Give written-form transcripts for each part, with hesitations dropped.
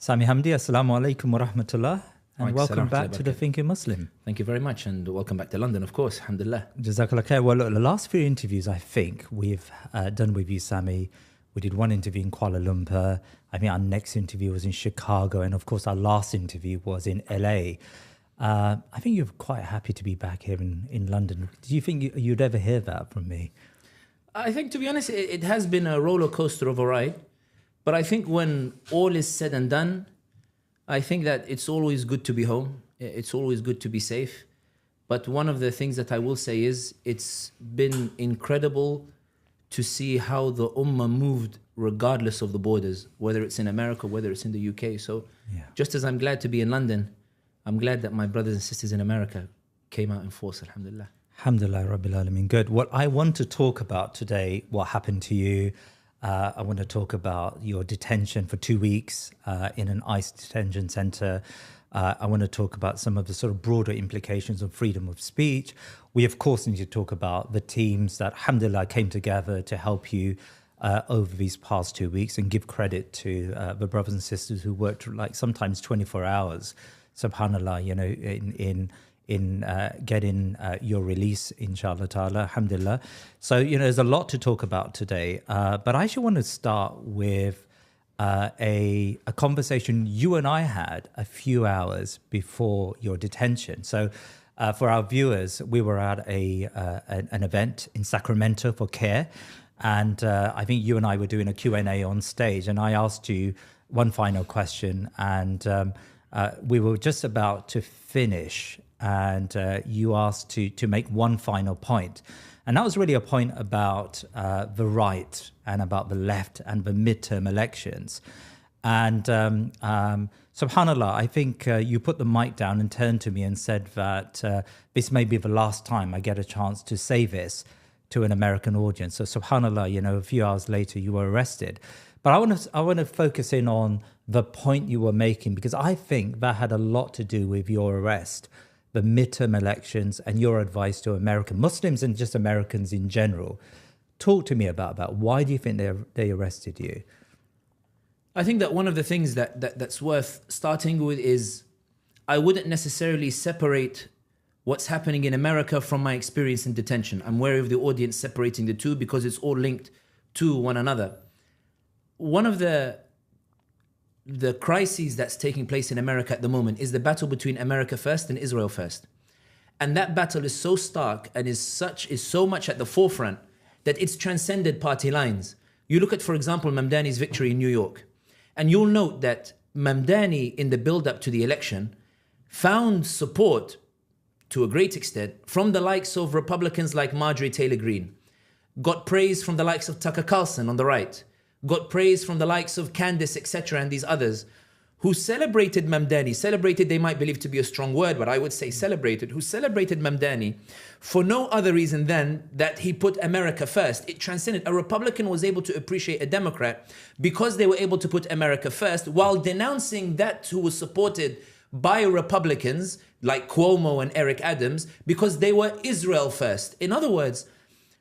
Sami Hamdi, Assalamu alaikum wa rahmatullah, and welcome back to the Thinking Muslim. Thank you very much, and welcome back to London, of course, alhamdulillah. Jazakallah khair. Well, look, the last few interviews I think we've done with you, Sami, we did one interview in Kuala Lumpur. I think our next interview was in Chicago, and of course our last interview was in LA. I think you're quite happy to be back here in London. Do you think you'd ever hear that from me? I think, to be honest, it has been a roller coaster of a ride. But I think when all is said and done, I think that it's always good to be home. It's always good to be safe. But one of the things that I will say is it's been incredible to see how the ummah moved regardless of the borders, whether it's in America, whether it's in the UK. So just as I'm glad to be in London, I'm glad that my brothers and sisters in America came out in force, alhamdulillah. Alhamdulillah, Rabbil Alameen. Good. What I want to talk about today, what happened to you. I want to talk about your detention for 2 weeks in an ICE detention center. I want to talk about some of the sort of broader implications of freedom of speech. We, of course, need to talk about the teams that, alhamdulillah, came together to help you over these past 2 weeks, and give credit to the brothers and sisters who worked like sometimes 24 hours, subhanallah, you know, in getting your release, inshallah ta'ala, alhamdulillah. So, you know, there's a lot to talk about today, but I actually want to start with a conversation you and I had a few hours before your detention. So for our viewers, we were at an event in Sacramento for CAIR, and I think you and I were doing a Q&A on stage, and I asked you one final question, and we were just about to finish, and you asked to make one final point. And that was really a point about the right and about the left and the midterm elections. And subhanAllah, I think you put the mic down and turned to me and said that this may be the last time I get a chance to say this to an American audience. So subhanAllah, you know, a few hours later you were arrested. But I want to focus in on the point you were making, because I think that had a lot to do with your arrest, the midterm elections, and your advice to American Muslims and just Americans in general. Talk to me about that. Why do you think they arrested you? I think that one of the things that's worth starting with is I wouldn't necessarily separate what's happening in America from my experience in detention. I'm wary of the audience separating the two because it's all linked to one another. One of the crises that's taking place in America at the moment is the battle between America first and Israel first. And that battle is so stark and is so much at the forefront that it's transcended party lines. You look at, for example, Mamdani's victory in New York, and you'll note that Mamdani, in the build-up to the election, found support to a great extent from the likes of Republicans like Marjorie Taylor Greene, got praise from the likes of Tucker Carlson on the right, got praise from the likes of Candace, etc., and these others who celebrated Mamdani. Celebrated, they might believe to be a strong word, but I would say celebrated, who celebrated Mamdani for no other reason than that he put America first. It transcended. A Republican was able to appreciate a Democrat because they were able to put America first, while denouncing that who was supported by Republicans like Cuomo and Eric Adams because they were Israel first. In other words,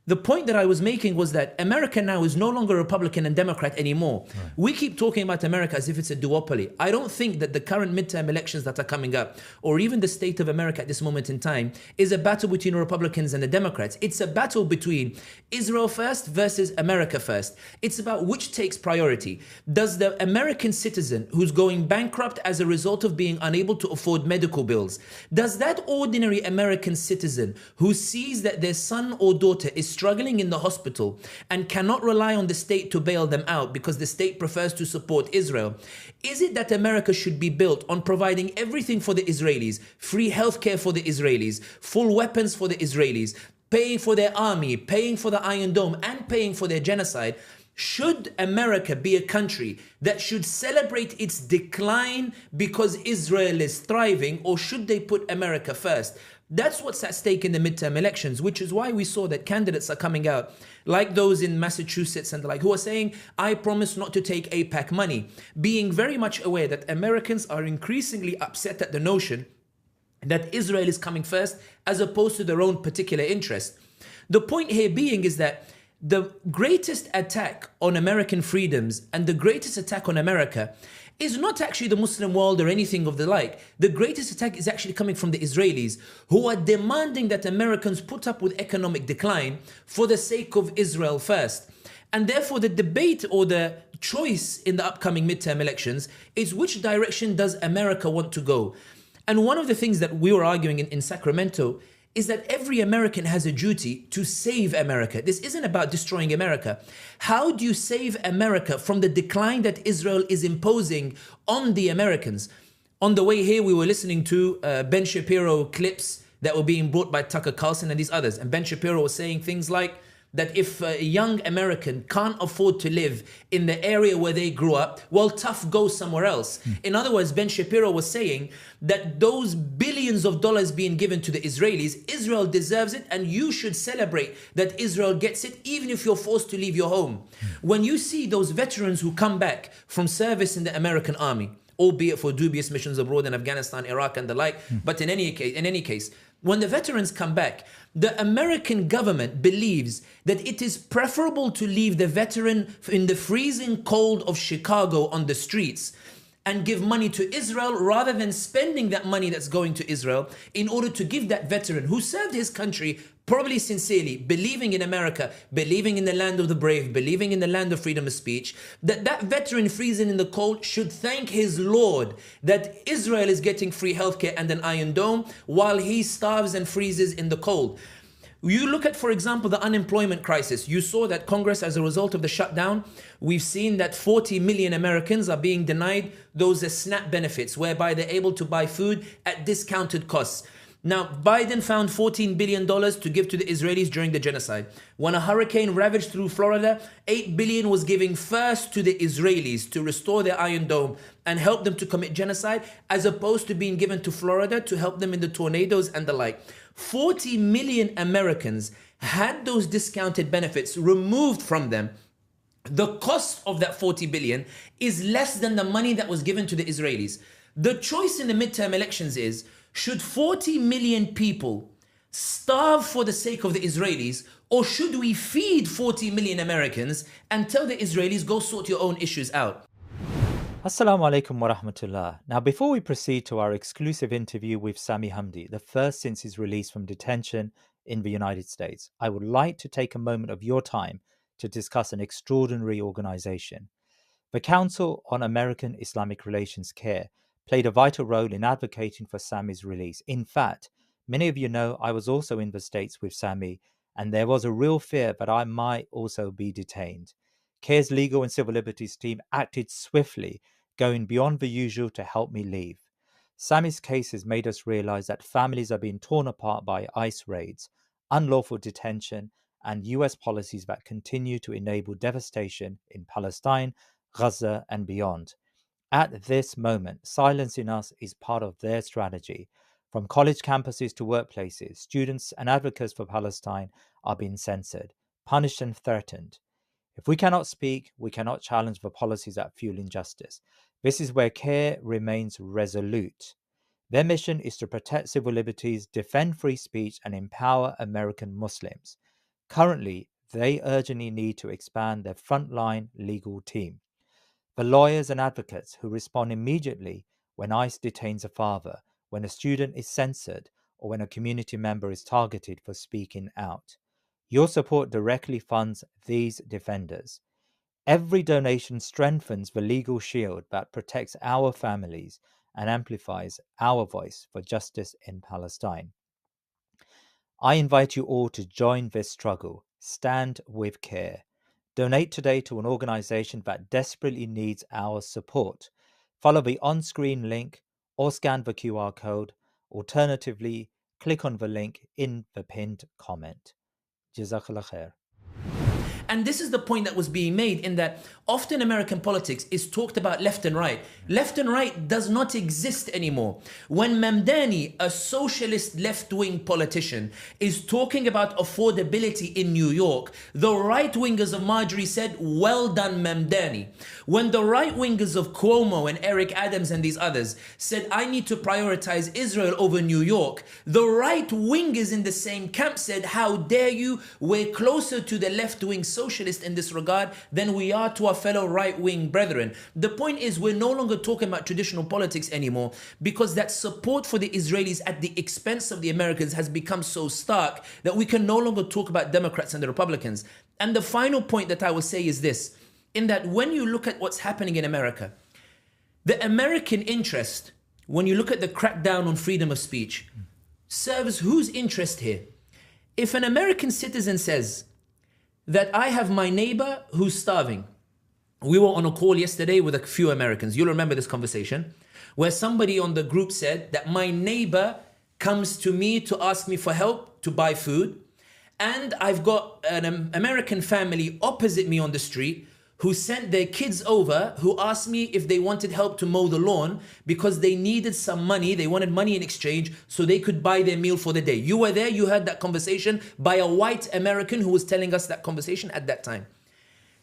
the point that I was making was that America now is no longer Republican and Democrat anymore. Right. We keep talking about America as if it's a duopoly. I don't think that the current midterm elections that are coming up, or even the state of America at this moment in time, is a battle between Republicans and the Democrats. It's a battle between Israel first versus America first. It's about which takes priority. Does the American citizen who's going bankrupt as a result of being unable to afford medical bills, does that ordinary American citizen who sees that their son or daughter is struggling in the hospital and cannot rely on the state to bail them out because the state prefers to support Israel, is it that America should be built on providing everything for the Israelis, free healthcare for the Israelis, full weapons for the Israelis, paying for their army, paying for the Iron Dome, and paying for their genocide? Should America be a country that should celebrate its decline because Israel is thriving, or should they put America first? That's what's at stake in the midterm elections, which is why we saw that candidates are coming out, like those in Massachusetts and the like, who are saying, I promise not to take AIPAC money, being very much aware that Americans are increasingly upset at the notion that Israel is coming first as opposed to their own particular interest. The point here being is that the greatest attack on American freedoms and the greatest attack on America is not actually the Muslim world or anything of the like. The greatest attack is actually coming from the Israelis, who are demanding that Americans put up with economic decline for the sake of Israel first. And therefore the debate or the choice in the upcoming midterm elections is which direction does America want to go? And one of the things that we were arguing in Sacramento is that every American has a duty to save America. This isn't about destroying America. How do you save America from the decline that Israel is imposing on the Americans? On the way here, we were listening to Ben Shapiro clips that were being brought by Tucker Carlson and these others. And Ben Shapiro was saying things like, that if a young American can't afford to live in the area where they grew up, well, tough, go somewhere else. In other words, Ben Shapiro was saying that those billions of dollars being given to the Israelis, Israel deserves it, and you should celebrate that Israel gets it, even if you're forced to leave your home. When you see those veterans who come back from service in the American army, albeit for dubious missions abroad in Afghanistan, Iraq, and the like, but in any case, when the veterans come back, the American government believes that it is preferable to leave the veteran in the freezing cold of Chicago on the streets and give money to Israel rather than spending that money that's going to Israel in order to give that veteran who served his country probably sincerely, believing in America, believing in the land of the brave, believing in the land of freedom of speech, that veteran freezing in the cold should thank his Lord that Israel is getting free healthcare and an Iron Dome while he starves and freezes in the cold. You look at, for example, the unemployment crisis. You saw that Congress, as a result of the shutdown, we've seen that 40 million Americans are being denied those SNAP benefits, whereby they're able to buy food at discounted costs. Now, Biden found $14 billion to give to the Israelis during the genocide. When a hurricane ravaged through Florida, $8 billion was given first to the Israelis to restore their Iron Dome and help them to commit genocide, as opposed to being given to Florida to help them in the tornadoes and the like. 40 million Americans had those discounted benefits removed from them. The cost of that 40 billion is less than the money that was given to the Israelis. The choice in the midterm elections is, should 40 million people starve for the sake of the Israelis, or should we feed 40 million Americans and tell the Israelis, go sort your own issues out? Assalamu alaikum wa rahmatullah. Now, before we proceed to our exclusive interview with Sami Hamdi, the first since his release from detention in the United States, I would like to take a moment of your time to discuss an extraordinary organization. The Council on American Islamic Relations, CAIR, played a vital role in advocating for Sami's release. In fact, many of you know I was also in the States with Sami, and there was a real fear that I might also be detained. CAIR's legal and civil liberties team acted swiftly, going beyond the usual to help me leave. Sami's case has made us realize that families are being torn apart by ICE raids, unlawful detention, and US policies that continue to enable devastation in Palestine, Gaza, and beyond. At this moment, silencing us is part of their strategy. From college campuses to workplaces, students and advocates for Palestine are being censored, punished, and threatened. If we cannot speak, we cannot challenge the policies that fuel injustice. This is where CAIR remains resolute. Their mission is to protect civil liberties, defend free speech, and empower American Muslims. Currently, they urgently need to expand their frontline legal team. The lawyers and advocates who respond immediately when ICE detains a father, when a student is censored, or when a community member is targeted for speaking out. Your support directly funds these defenders. Every donation strengthens the legal shield that protects our families and amplifies our voice for justice in Palestine. I invite you all to join this struggle. Stand with CAIR. Donate today to an organization that desperately needs our support. Follow the on-screen link or scan the QR code. Alternatively, click on the link in the pinned comment. Jazakallah khair. And this is the point that was being made, in that often American politics is talked about left and right. Left and right does not exist anymore. When Mamdani, a socialist left-wing politician, is talking about affordability in New York, the right-wingers of Marjorie said, well done, Mamdani. When the right-wingers of Cuomo and Eric Adams and these others said, I need to prioritize Israel over New York, the right-wingers in the same camp said, how dare you, we're closer to the left-wing socialist in this regard than we are to our fellow right-wing brethren. The point is, we're no longer talking about traditional politics anymore, because that support for the Israelis at the expense of the Americans has become so stark that we can no longer talk about Democrats and the Republicans. And the final point that I will say is this, in that when you look at what's happening in America, the American interest, when you look at the crackdown on freedom of speech, serves whose interest here? If an American citizen says that I have my neighbor who's starving, we were on a call yesterday with a few Americans, you'll remember this conversation, where somebody on the group said that my neighbor comes to me to ask me for help to buy food, and I've got an American family opposite me on the street who sent their kids over, who asked me if they wanted help to mow the lawn because they needed some money, they wanted money in exchange so they could buy their meal for the day. You were there, you heard that conversation by a white American who was telling us that conversation at that time.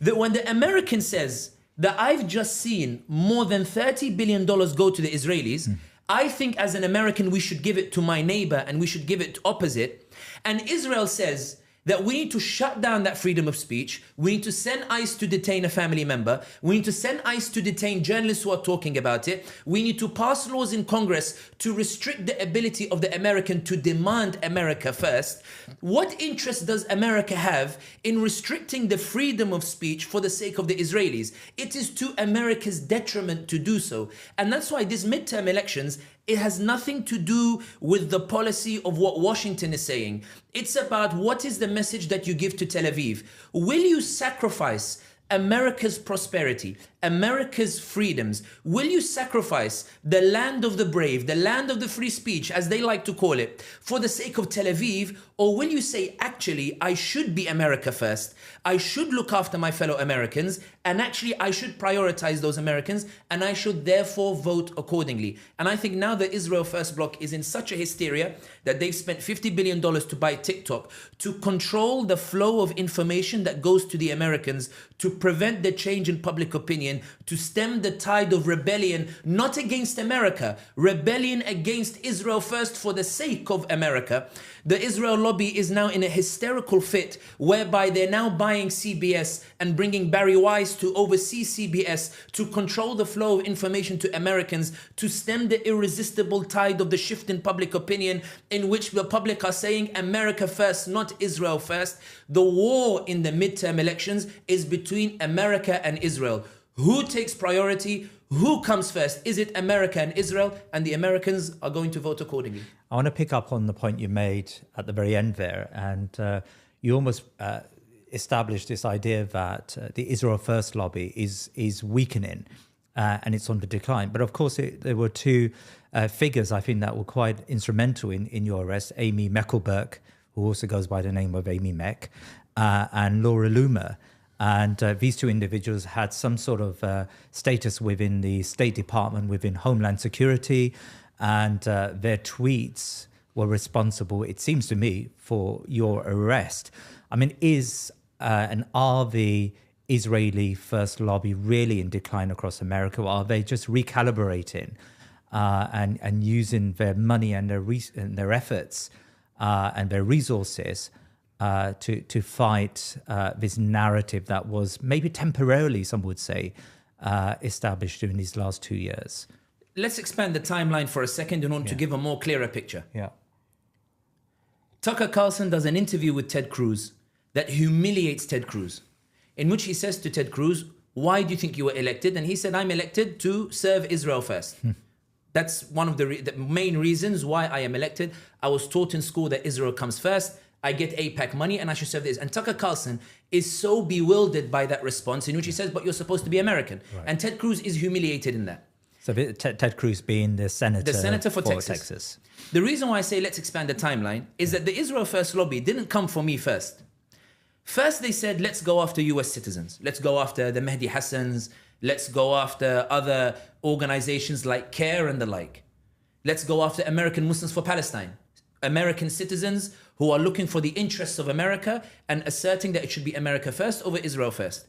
That when the American says that I've just seen more than $30 billion go to the Israelis, I think as an American we should give it to my neighbor and we should give it to opposite. And Israel says that we need to shut down that freedom of speech. We need to send ICE to detain a family member. We need to send ICE to detain journalists who are talking about it. We need to pass laws in Congress to restrict the ability of the American to demand America first. What interest does America have in restricting the freedom of speech for the sake of the Israelis? It is to America's detriment to do so. And that's why these midterm elections, it has nothing to do with the policy of what Washington is saying. It's about what is the message that you give to Tel Aviv. Will you sacrifice America's prosperity, America's freedoms? Will you sacrifice the land of the brave, the land of the free speech, as they like to call it, for the sake of Tel Aviv? Or will you say, actually, I should be America first, I should look after my fellow Americans, and actually I should prioritize those Americans, and I should therefore vote accordingly? And I think now the Israel First bloc is in such a hysteria that they've spent $50 billion to buy TikTok to control the flow of information that goes to the Americans, to prevent the change in public opinion, to stem the tide of rebellion, not against America, rebellion against Israel First for the sake of America. The Israel lobby is now in a hysterical fit whereby they're now buying CBS and bringing Barry Weiss to oversee CBS to control the flow of information to Americans, to stem the irresistible tide of the shift in public opinion in which the public are saying America first, not Israel first. The war in the midterm elections is between America and Israel. Who takes priority? Who comes first? Is it America and Israel? And the Americans are going to vote accordingly. I want to pick up on the point you made at the very end there. And you almost established this idea that the Israel First lobby is weakening and it's on the decline. But of course, there were two figures, I think, that were quite instrumental in your arrest. Amy Meckelberg, who also goes by the name of Amy Meck, and Laura Loomer. And these two individuals had some sort of status within the State Department, within Homeland Security, and their tweets were responsible, it seems to me, for your arrest. I mean, are the Israeli First lobby really in decline across America, or are they just recalibrating and using their money and their efforts and their resources to fight this narrative that was maybe temporarily, some would say, established during these last 2 years? Let's expand the timeline for a second in order to give a more clearer picture. Yeah. Tucker Carlson does an interview with Ted Cruz that humiliates Ted Cruz, in which he says to Ted Cruz, why do you think you were elected? And he said, I'm elected to serve Israel first. That's one of the main reasons why I am elected. I was taught in school that Israel comes first. I get AIPAC money and I should serve this. And Tucker Carlson is so bewildered by that response, in which he says, but you're supposed to be American. Right. And Ted Cruz is humiliated in that. So Ted Cruz being the senator for Texas. The reason why I say let's expand the timeline is that the Israel First lobby didn't come for me first. First, they said, let's go after US citizens. Let's go after the Mehdi Hassans. Let's go after other organizations like CAIR and the like. Let's go after American Muslims for Palestine. American citizens who are looking for the interests of America and asserting that it should be America first over Israel first.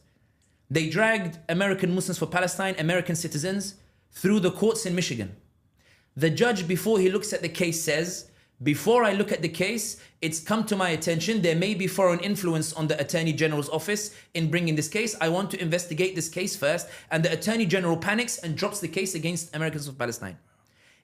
They dragged American Muslims for Palestine, American citizens, through the courts in Michigan. The judge, before he looks at the case, says before I look at the case, it's come to my attention there may be foreign influence on the Attorney General's office in bringing this case. I want to investigate this case first. And the Attorney General panics and drops the case against Americans for Palestine.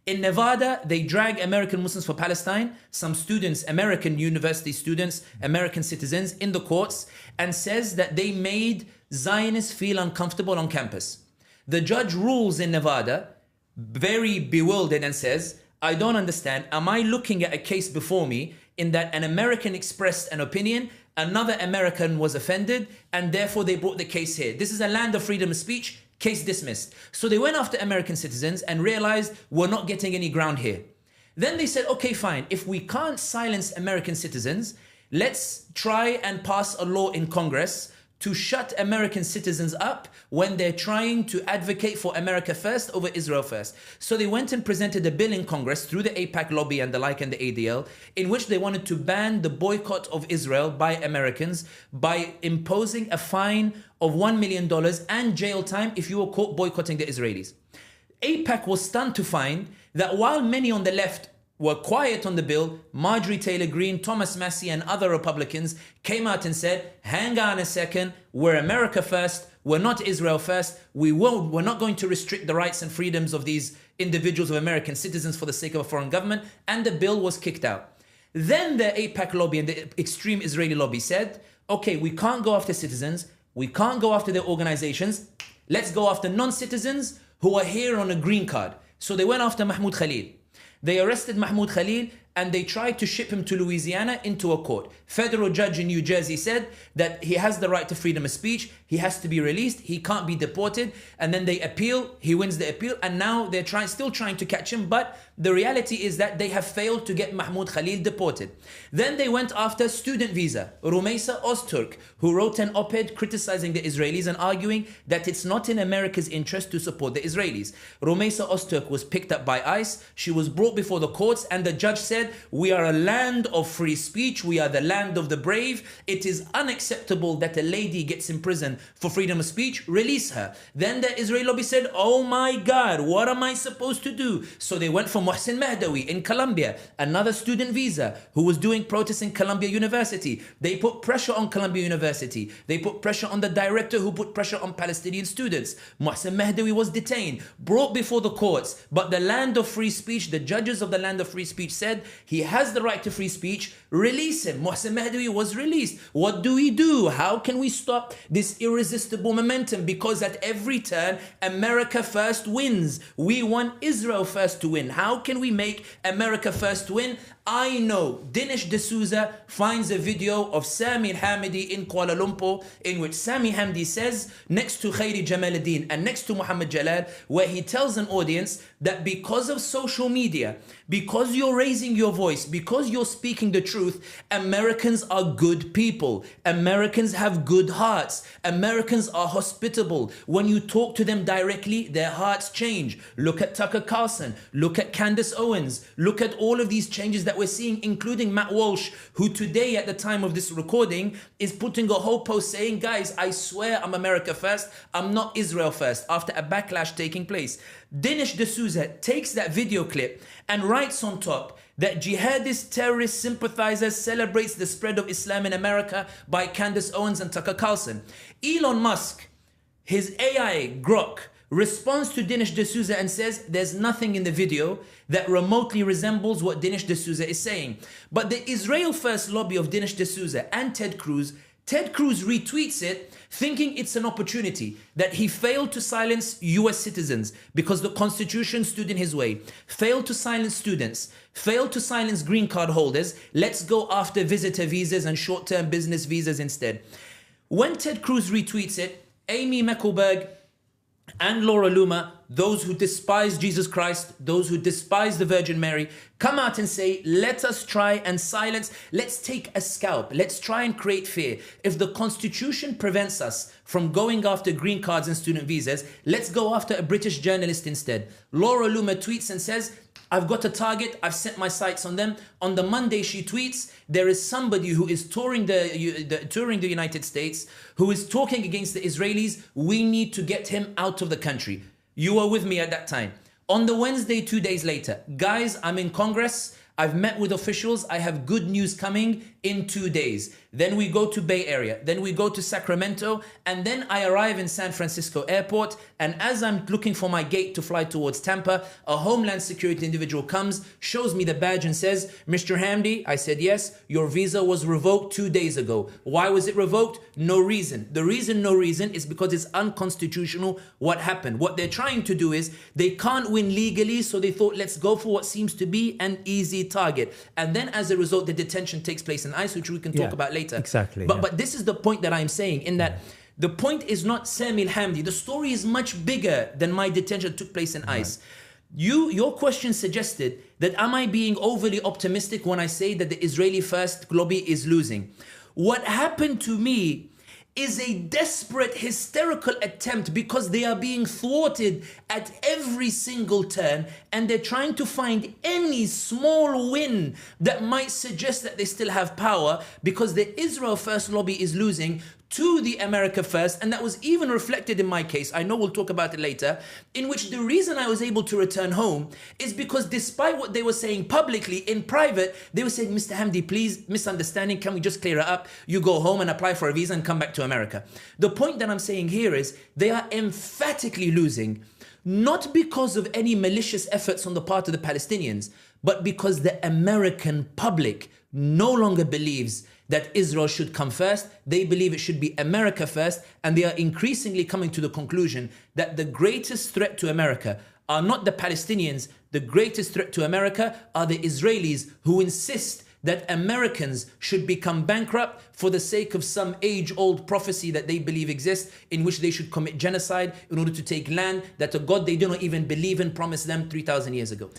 In Nevada, they drag American Muslims for Palestine, some students, American university students, American citizens, in the courts, and says that they made Zionists feel uncomfortable on campus. The judge rules in Nevada, very bewildered, and says, I don't understand. Am I looking at a case before me in that an American expressed an opinion, another American was offended, and therefore they brought the case here? This is a land of freedom of speech, case dismissed. So they went after American citizens and realized we're not getting any ground here. Then they said, okay, fine. If we can't silence American citizens, let's try and pass a law in Congress to shut American citizens up when they're trying to advocate for America first over Israel first. So they went and presented a bill in Congress through the AIPAC lobby and the like and the ADL, in which they wanted to ban the boycott of Israel by Americans by imposing a fine of $1 million and jail time if you were caught boycotting the Israelis. AIPAC was stunned to find that while many on the left were quiet on the bill, Marjorie Taylor Greene, Thomas Massie, and other Republicans came out and said, hang on a second, we're America first, we're not Israel first, we're not going to restrict the rights and freedoms of these individuals, of American citizens, for the sake of a foreign government, and the bill was kicked out. Then the AIPAC lobby and the extreme Israeli lobby said, okay, we can't go after citizens, we can't go after their organizations, let's go after non-citizens who are here on a green card. So they went after Mahmoud Khalil. They arrested Mahmoud Khalil and they tried to ship him to Louisiana into a court. Federal judge in New Jersey said that he has the right to freedom of speech. He has to be released. He can't be deported. And then they appeal. He wins the appeal. And now they're still trying to catch him. But the reality is that they have failed to get Mahmoud Khalil deported. Then they went after student visa. Rumeisa Ozturk, who wrote an op-ed criticizing the Israelis and arguing that it's not in America's interest to support the Israelis. Rumeisa Ozturk was picked up by ICE. She was brought before the courts and the judge said, we are a land of free speech. We are the land of the brave. It is unacceptable that a lady gets in prison for freedom of speech. Release her. Then the Israeli lobby said, oh my God, what am I supposed to do? So they went for Mohsen Mahdawi in Colombia, another student visa who was doing protests in Columbia University. They put pressure on Columbia University. They put pressure on the director who put pressure on Palestinian students. Mohsen Mahdawi was detained, brought before the courts. But the land of free speech, the judges of the land of free speech said, he has the right to free speech, release him. Mohsen Mahdawi was released. What do we do? How can we stop this irresistible momentum? Because at every turn, America first wins. We want Israel first to win. How can we make America first win? I know Dinesh D'Souza finds a video of Sami Hamdi in Kuala Lumpur in which Sami Hamdi says next to Khairi Jamaluddin and next to Muhammad Jalal, where he tells an audience that because of social media, because you're raising your voice, because you're speaking the truth, Americans are good people. Americans have good hearts. Americans are hospitable. When you talk to them directly, their hearts change. Look at Tucker Carlson. Look at Candace Owens. Look at all of these changes that we're seeing, including Matt Walsh, who today at the time of this recording is putting a whole post saying, guys, I swear I'm America first. I'm not Israel first, after a backlash taking place. Dinesh D'Souza takes that video clip and writes on top that jihadist terrorist sympathizers celebrates the spread of Islam in America by Candace Owens and Tucker Carlson. Elon Musk, his AI Grok, responds to Dinesh D'Souza and says there's nothing in the video that remotely resembles what Dinesh D'Souza is saying. But the Israel First lobby of Dinesh D'Souza and Ted Cruz retweets it, thinking it's an opportunity, that he failed to silence US citizens because the Constitution stood in his way, failed to silence students, failed to silence green card holders. Let's go after visitor visas and short-term business visas instead. When Ted Cruz retweets it, Amy Meckelberg and Laura Loomer, those who despise Jesus Christ, those who despise the Virgin Mary, come out and say, let us try and silence, let's take a scalp, let's try and create fear. If the Constitution prevents us from going after green cards and student visas, let's go after a British journalist instead. Laura Loomer tweets and says, I've got a target, I've set my sights on them. On the Monday she tweets, there is somebody who is touring the United States, who is talking against the Israelis. We need to get him out of the country. You were with me at that time. On the Wednesday, 2 days later, guys, I'm in Congress. I've met with officials. I have good news coming in 2 days. Then we go to Bay Area. Then we go to Sacramento. And then I arrive in San Francisco airport. And as I'm looking for my gate to fly towards Tampa, a Homeland Security individual comes, shows me the badge and says, Mr. Hamdi, I said, yes, your visa was revoked 2 days ago. Why was it revoked? No reason. The reason, no reason, is because it's unconstitutional what happened. What they're trying to do is they can't win legally, so they thought, let's go for what seems to be an easy target. And then as a result, the detention takes place in ICE, which we can talk about later. Exactly. But this is the point that I'm saying, in that the point is not Sami Hamdi. The story is much bigger than my detention took place in ICE. Your question suggested that am I being overly optimistic when I say that the Israeli first lobby is losing? What happened to me is a desperate, hysterical attempt, because they are being thwarted at every single turn, and they're trying to find any small win that might suggest that they still have power, because the Israel First lobby is losing to the America First. And that was even reflected in my case. I know we'll talk about it later, in which the reason I was able to return home is because despite what they were saying publicly, in private, they were saying, Mr. Hamdi, please, misunderstanding, can we just clear it up? You go home and apply for a visa and come back to America. The point that I'm saying here is they are emphatically losing, not because of any malicious efforts on the part of the Palestinians, but because the American public no longer believes that Israel should come first. They believe it should be America first, and they are increasingly coming to the conclusion that the greatest threat to America are not the Palestinians. The greatest threat to America are the Israelis, who insist that Americans should become bankrupt for the sake of some age-old prophecy that they believe exists, in which they should commit genocide in order to take land that a God they do not even believe in promised them 3,000 years ago.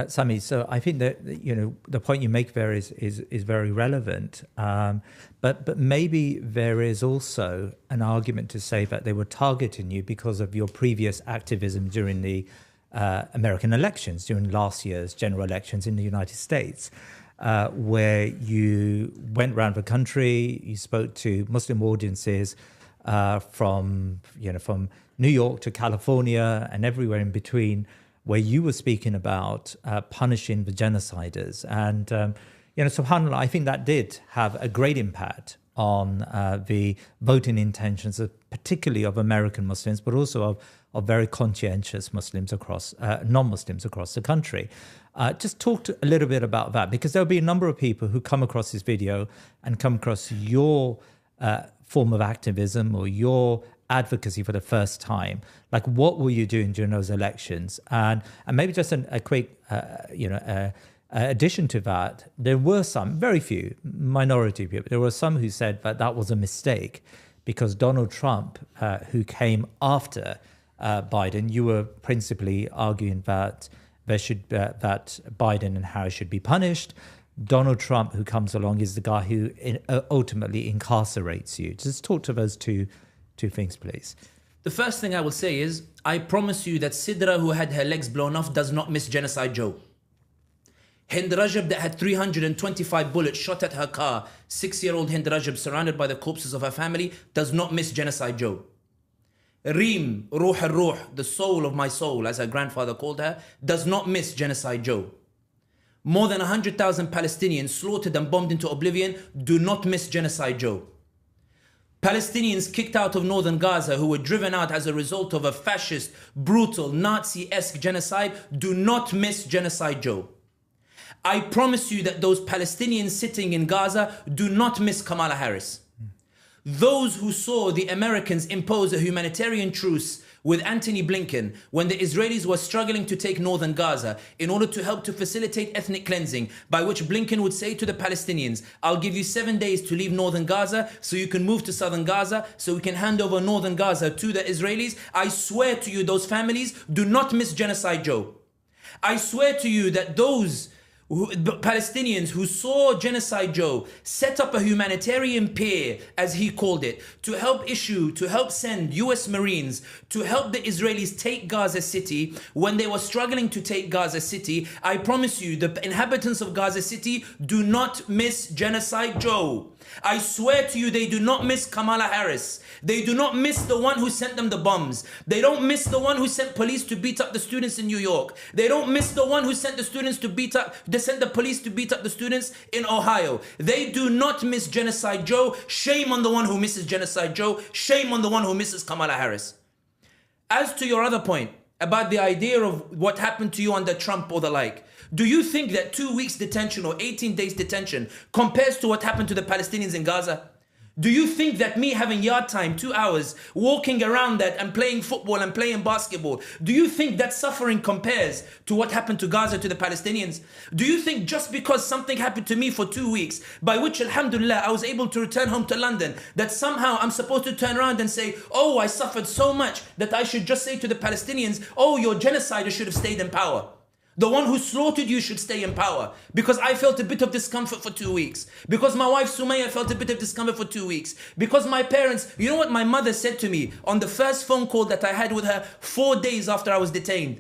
Sami, so I think that the point you make there is very relevant, but maybe there is also an argument to say that they were targeting you because of your previous activism during the American elections, during last year's general elections in the United States, where you went around the country, you spoke to Muslim audiences from New York to California and everywhere in between, where you were speaking about punishing the genociders. And, subhanAllah, I think that did have a great impact on the voting intentions, particularly of American Muslims, but also of very conscientious Muslims across, non-Muslims across the country. Just talk a little bit about that, because there'll be a number of people who come across this video and come across your form of activism or your advocacy for the first time. Like, what were you doing during those elections? And maybe just a quick, addition to that, there were some, very few, minority people, there were some who said that was a mistake because Donald Trump, who came after Biden, you were principally arguing that that Biden and Harris should be punished. Donald Trump, who comes along, is the guy who ultimately incarcerates you. Just talk to those two things, please. The first thing I will say is, I promise you that Sidra, who had her legs blown off, does not miss Genocide Joe. Hind Rajab, that had 325 bullets shot at her car, 6-year-old Hind Rajab, surrounded by the corpses of her family, does not miss Genocide Joe. Reem, Ruh al-Ruh, the soul of my soul, as her grandfather called her, does not miss Genocide Joe. More than 100,000 Palestinians slaughtered and bombed into oblivion do not miss Genocide Joe. Palestinians kicked out of northern Gaza, who were driven out as a result of a fascist, brutal, Nazi-esque genocide, do not miss Genocide Joe. I promise you that those Palestinians sitting in Gaza do not miss Kamala Harris. Those who saw the Americans impose a humanitarian truce with Antony Blinken when the Israelis were struggling to take northern Gaza in order to help to facilitate ethnic cleansing, by which Blinken would say to the Palestinians, I'll give you 7 days to leave northern Gaza so you can move to southern Gaza, so we can hand over northern Gaza to the Israelis. I swear to you, those families do not miss Genocide Joe. I swear to you that those Palestinians who saw Genocide Joe set up a humanitarian pier, as he called it, to help send US Marines to help the Israelis take Gaza City when they were struggling to take Gaza City. I promise you, the inhabitants of Gaza City do not miss Genocide Joe. I swear to you, they do not miss Kamala Harris. They do not miss the one who sent them the bombs. They don't miss the one who sent police to beat up the students in New York. They don't miss the one who sent the sent the police to beat up the students in Ohio. They do not miss Genocide Joe. Shame on the one who misses Genocide Joe. Shame on the one who misses Kamala Harris. As to your other point about the idea of what happened to you under Trump or the like, do you think that 2 weeks detention or 18 days detention compares to what happened to the Palestinians in Gaza? Do you think that me having yard time, 2 hours, walking around that and playing football and playing basketball, do you think that suffering compares to what happened to Gaza, to the Palestinians? Do you think just because something happened to me for 2 weeks, by which alhamdulillah I was able to return home to London, that somehow I'm supposed to turn around and say, oh, I suffered so much that I should just say to the Palestinians, oh, your genocider should have stayed in power. The one who slaughtered you should stay in power, because I felt a bit of discomfort for 2 weeks, because my wife Sumaya felt a bit of discomfort for 2 weeks, because my parents, you know what my mother said to me on the first phone call that I had with her 4 days after I was detained?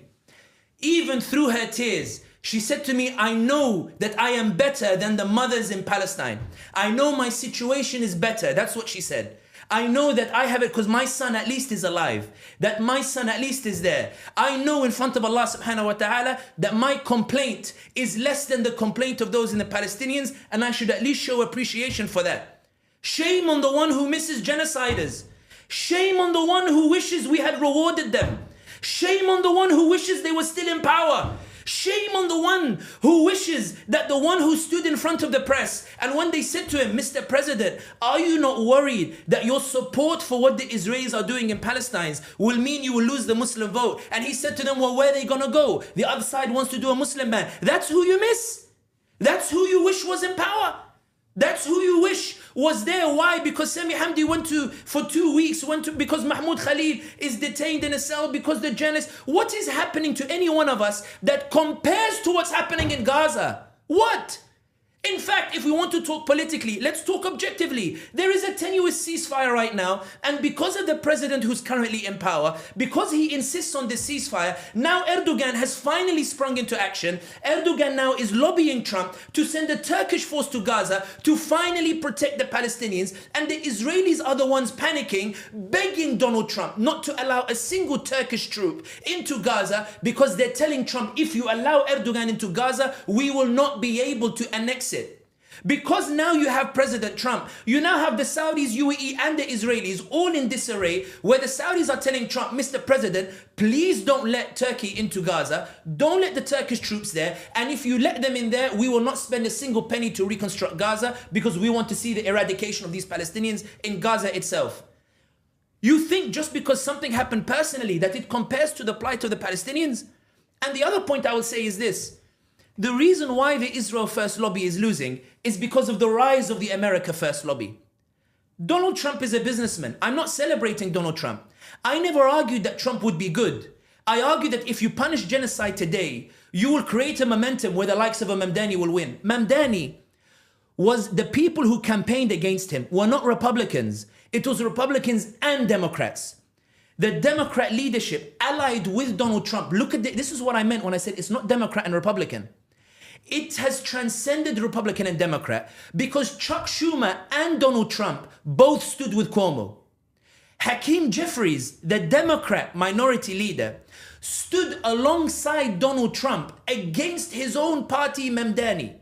Even through her tears, she said to me, I know that I am better than the mothers in Palestine. I know my situation is better. That's what she said. I know that I have it because my son at least is alive, that my son at least is there. I know in front of Allah subhanahu wa ta'ala that my complaint is less than the complaint of those in the Palestinians, and I should at least show appreciation for that. Shame on the one who misses genociders. Shame on the one who wishes we had rewarded them. Shame on the one who wishes they were still in power. Shame on the one who wishes that the one who stood in front of the press, and when they said to him, Mr. President, are you not worried that your support for what the Israelis are doing in Palestine will mean you will lose the Muslim vote? And he said to them, well, where are they going to go? The other side wants to do a Muslim ban. That's who you miss. That's who you wish was in power. That's who you wish was there. Why? Because Sami Hamdi for 2 weeks, because Mahmoud Khalil is detained in a cell because the journalists. What is happening to any one of us that compares to what's happening in Gaza? What? In fact, if we want to talk politically, let's talk objectively. There is a tenuous ceasefire right now, and because of the president who's currently in power, because he insists on this ceasefire, now Erdogan has finally sprung into action. Erdogan now is lobbying Trump to send a Turkish force to Gaza to finally protect the Palestinians, and the Israelis are the ones panicking, begging Donald Trump not to allow a single Turkish troop into Gaza, because they're telling Trump, if you allow Erdogan into Gaza, we will not be able to annex it. Because now you have President Trump, you now have the Saudis, UAE and the Israelis all in disarray, where the Saudis are telling Trump, Mr. President, please don't let Turkey into Gaza, don't let the Turkish troops there, and if you let them in there, we will not spend a single penny to reconstruct Gaza, because we want to see the eradication of these Palestinians in Gaza itself. You think just because something happened personally that it compares to the plight of the Palestinians? And the other point I will say is this. The reason why the Israel First lobby is losing is because of the rise of the America First lobby. Donald Trump is a businessman. I'm not celebrating Donald Trump. I never argued that Trump would be good. I argued that if you punish genocide today, you will create a momentum where the likes of a Mamdani will win. Mamdani was the people who campaigned against him were not Republicans. It was Republicans and Democrats. The Democrat leadership allied with Donald Trump. Look at this is what I meant when I said it's not Democrat and Republican. It has transcended Republican and Democrat because Chuck Schumer and Donald Trump both stood with Cuomo. Hakeem Jeffries, the Democrat minority leader, stood alongside Donald Trump against his own party, Mamdani.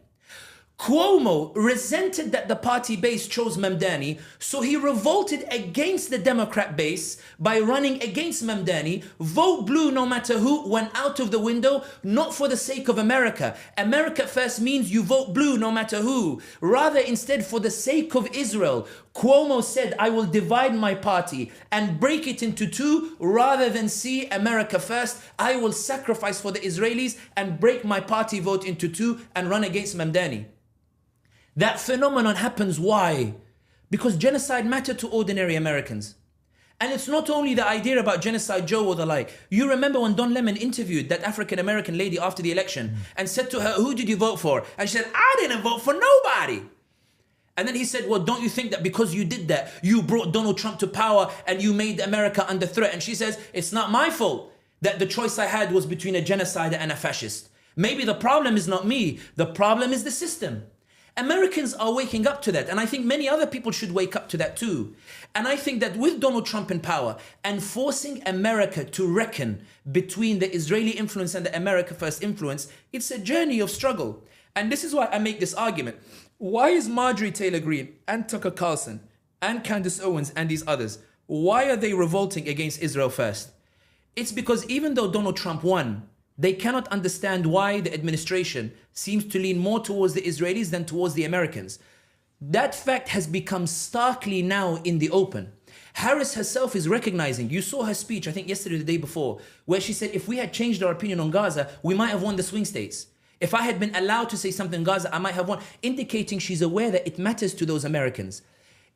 Cuomo resented that the party base chose Mamdani, so he revolted against the Democrat base by running against Mamdani. Vote blue no matter who went out of the window, not for the sake of America. America first means you vote blue no matter who. Rather, instead, for the sake of Israel, Cuomo said, I will divide my party and break it into two. Rather than see America first, I will sacrifice for the Israelis and break my party vote into two and run against Mamdani. That phenomenon happens. Why? Because genocide mattered to ordinary Americans. And it's not only the idea about Genocide Joe or the like. You remember when Don Lemon interviewed that African-American lady after the election and said to her, who did you vote for? And she said, I didn't vote for nobody. And then he said, well, don't you think that because you did that, you brought Donald Trump to power and you made America under threat? And she says, it's not my fault that the choice I had was between a genocider and a fascist. Maybe the problem is not me. The problem is the system. Americans are waking up to that, and I think many other people should wake up to that too. And I think that with Donald Trump in power and forcing America to reckon between the Israeli influence and the America First influence, it's a journey of struggle. And this is why I make this argument. Why is Marjorie Taylor Greene and Tucker Carlson and Candace Owens and these others, why are they revolting against Israel first? It's because even though Donald Trump won, they cannot understand why the administration seems to lean more towards the Israelis than towards the Americans. That fact has become starkly now in the open. Harris herself is recognizing, you saw her speech, I think yesterday or the day before, where she said, if we had changed our opinion on Gaza, we might have won the swing states. If I had been allowed to say something on Gaza, I might have won, indicating she's aware that it matters to those Americans.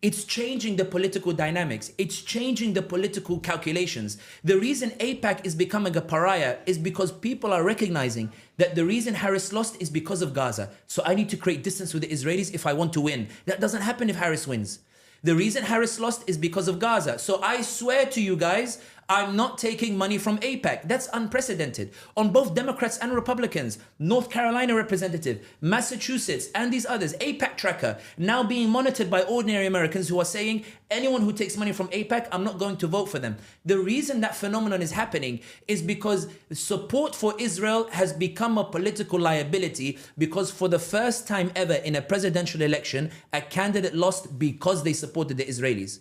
It's changing the political dynamics. It's changing the political calculations. The reason AIPAC is becoming a pariah is because people are recognizing that the reason Harris lost is because of Gaza. So I need to create distance with the Israelis if I want to win. That doesn't happen if Harris wins. The reason Harris lost is because of Gaza. So I swear to you guys, I'm not taking money from AIPAC. That's unprecedented. On both Democrats and Republicans, North Carolina representative, Massachusetts, and these others, AIPAC tracker, now being monitored by ordinary Americans who are saying, anyone who takes money from AIPAC, I'm not going to vote for them. The reason that phenomenon is happening is because support for Israel has become a political liability, because for the first time ever in a presidential election, a candidate lost because they supported the Israelis.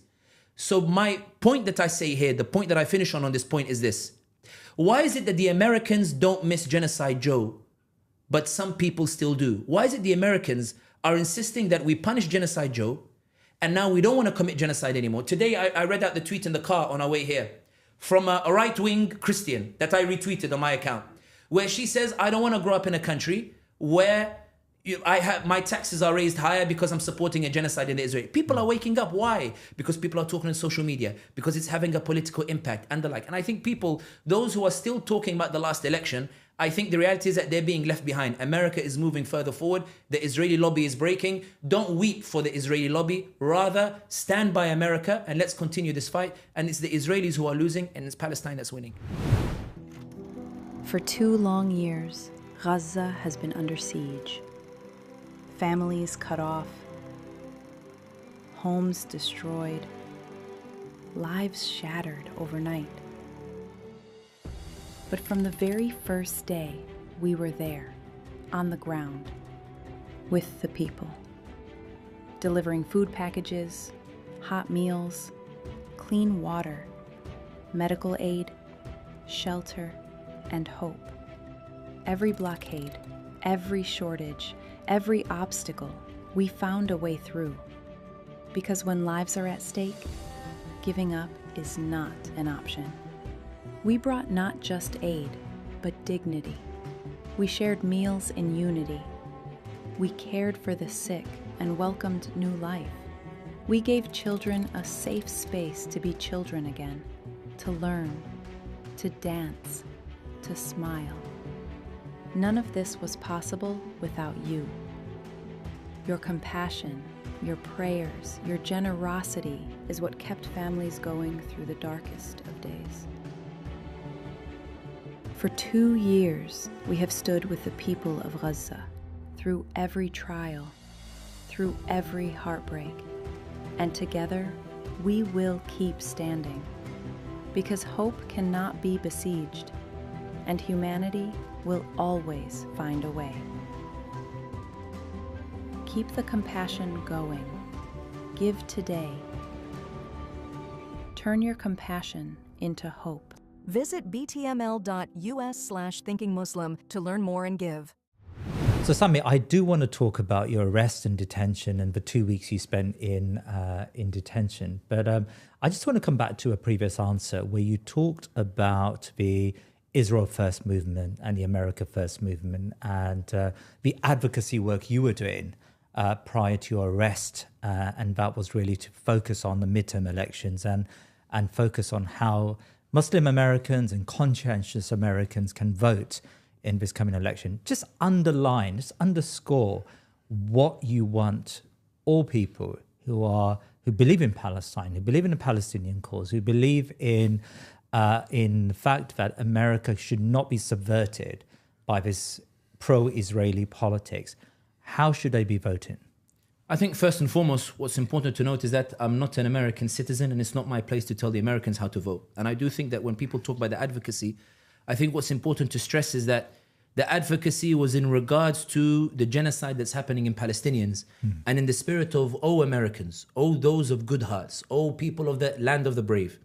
So my point that I say here, the point that I finish on this point is this. Why is it that the Americans don't miss Genocide Joe, but some people still do? Why is it the Americans are insisting that we punish Genocide Joe, and now we don't want to commit genocide anymore? Today, I read out the tweet in the car on our way here from a right-wing Christian that I retweeted on my account, where she says, I don't want to grow up in a country where my taxes are raised higher because I'm supporting a genocide in Israel. People are waking up. Why? Because people are talking on social media, because it's having a political impact and the like. And I think people, those who are still talking about the last election, I think the reality is that they're being left behind. America is moving further forward. The Israeli lobby is breaking. Don't weep for the Israeli lobby. Rather, stand by America and let's continue this fight. And it's the Israelis who are losing, and it's Palestine that's winning. For 2 long years, Gaza has been under siege. Families cut off, homes destroyed, lives shattered overnight. But from the very first day, we were there, on the ground, with the people, delivering food packages, hot meals, clean water, medical aid, shelter, and hope. Every blockade, every shortage, every obstacle, we found a way through. Because when lives are at stake, giving up is not an option. We brought not just aid, but dignity. We shared meals in unity. We cared for the sick and welcomed new life. We gave children a safe space to be children again, to learn, to dance, to smile. None of this was possible without you. Your compassion, your prayers, your generosity is what kept families going through the darkest of days. For 2 years, we have stood with the people of Gaza through every trial, through every heartbreak, and together we will keep standing, because hope cannot be besieged, and humanity will always find a way. Keep the compassion going. Give today. Turn your compassion into hope. Visit btml.us/thinkingmuslim to learn more and give. So Sami, I do want to talk about your arrest and detention and the 2 weeks you spent in detention. But I just want to come back to a previous answer where you talked about the Israel First movement and the America First movement and the advocacy work you were doing prior to your arrest. And that was really to focus on the midterm elections and focus on how Muslim Americans and conscientious Americans can vote in this coming election. Just underscore what you want all people who believe in Palestine, who believe in the Palestinian cause, who believe in the fact that America should not be subverted by this pro-Israeli politics. How should they be voting? I think first and foremost, what's important to note is that I'm not an American citizen and it's not my place to tell the Americans how to vote. And I do think that when people talk about the advocacy, I think what's important to stress is that The advocacy was in regards to the genocide that's happening in Palestinians. And in the spirit of, oh Americans, oh those of good hearts, oh people of the land of the brave,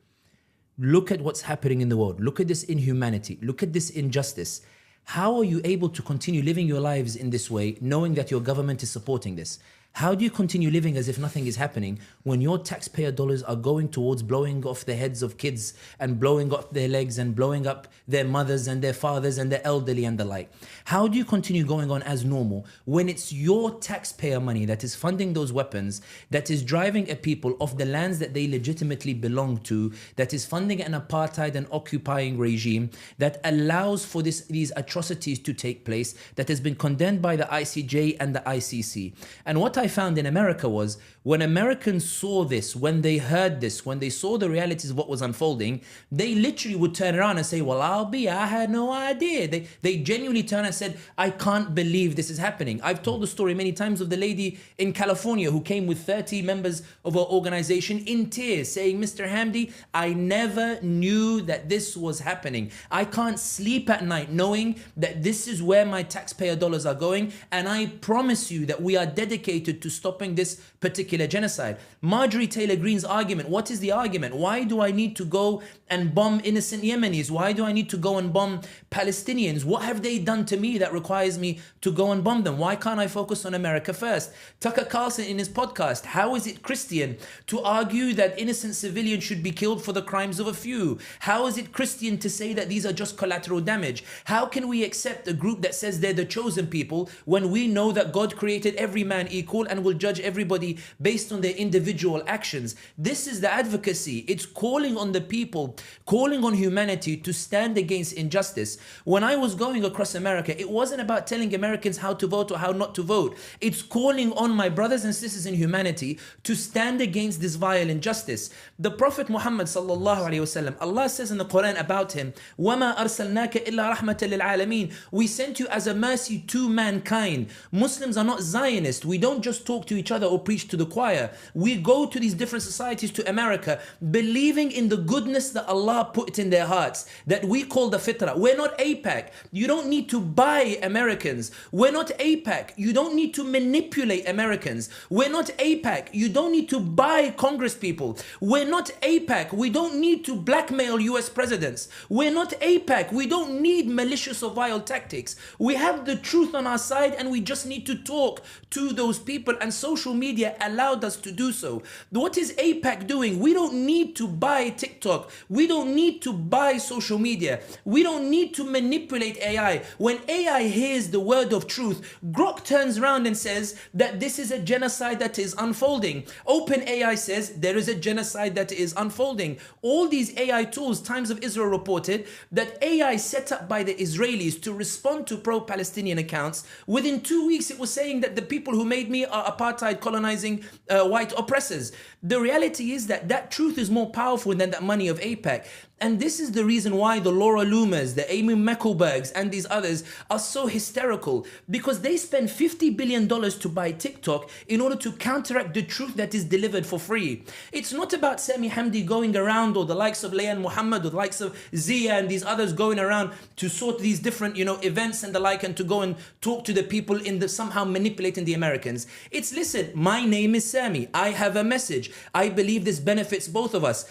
look at what's happening in the world. Look at this inhumanity. Look at this injustice. How are you able to continue living your lives in this way, knowing that your government is supporting this? How do you continue living as if nothing is happening when your taxpayer dollars are going towards blowing off the heads of kids and blowing up their legs and blowing up their mothers and their fathers and the elderly and the like? How do you continue going on as normal when it's your taxpayer money that is funding those weapons, that is driving a people off the lands that they legitimately belong to, that is funding an apartheid and occupying regime that allows for these atrocities to take place, that has been condemned by the ICJ and the ICC? And what I found in America was when Americans saw this, when they heard this, when they saw the realities of what was unfolding, they literally would turn around and say, well, I had no idea. They genuinely turned and said, I can't believe this is happening. I've told the story many times of the lady in California who came with 30 members of our organization in tears saying, Mr. Hamdi, I never knew that this was happening. I can't sleep at night knowing that this is where my taxpayer dollars are going. And I promise you that we are dedicated to stopping this particular genocide. Marjorie Taylor Greene's argument, what is the argument? Why do I need to go and bomb innocent Yemenis? Why do I need to go and bomb Palestinians? What have they done to me that requires me to go and bomb them? Why can't I focus on America first? Tucker Carlson in his podcast, how is it Christian to argue that innocent civilians should be killed for the crimes of a few? How is it Christian to say that these are just collateral damage? How can we accept a group that says they're the chosen people when we know that God created every man equal and will judge everybody based on their individual actions? This is the advocacy. It's calling on the people, calling on humanity to stand against injustice. When I was going across America, it wasn't about telling Americans how to vote or how not to vote. It's calling on my brothers and sisters in humanity to stand against this vile injustice. The Prophet Muhammad sallallahu alaihi wasallam, Allah says in the Quran about him, وَمَا أَرْسَلْنَاكَ إِلَّا رَحْمَةً لِلْعَالَمِينَ. We sent you as a mercy to mankind. Muslims are not Zionists. We don't just talk to each other or preach to the choir. We go to these different societies, to America, believing in the goodness that Allah put in their hearts, that we call the fitrah. We're not AIPAC. You don't need to buy Americans. We're not AIPAC. You don't need to manipulate Americans. We're not AIPAC. You don't need to buy Congress people. We're not AIPAC. We don't need to blackmail US presidents. We're not AIPAC. We don't need malicious or vile tactics. We have the truth on our side and we just need to talk to those people, and social media allowed us to do so. What is AIPAC doing? We don't need to buy TikTok. We don't need to buy social media. We don't need to manipulate AI. When AI hears the word of truth, Grok turns around and says that this is a genocide that is unfolding. OpenAI says there is a genocide that is unfolding. All these AI tools, Times of Israel reported that AI set up by the Israelis to respond to pro-Palestinian accounts, within 2 weeks it was saying that the people who made me are apartheid colonizing white oppressors. The reality is that truth is more powerful than that money of AIPAC. And this is the reason why the Laura Loomers, the Amy Meckelbergs and these others are so hysterical, because they spend $50 billion to buy TikTok in order to counteract the truth that is delivered for free. It's not about Sami Hamdi going around, or the likes of Layan Muhammad, or the likes of Zia and these others going around to sort these different, events and the like, and to go and talk to the people somehow manipulating the Americans. It's, listen, my name is Sami. I have a message. I believe this benefits both of us.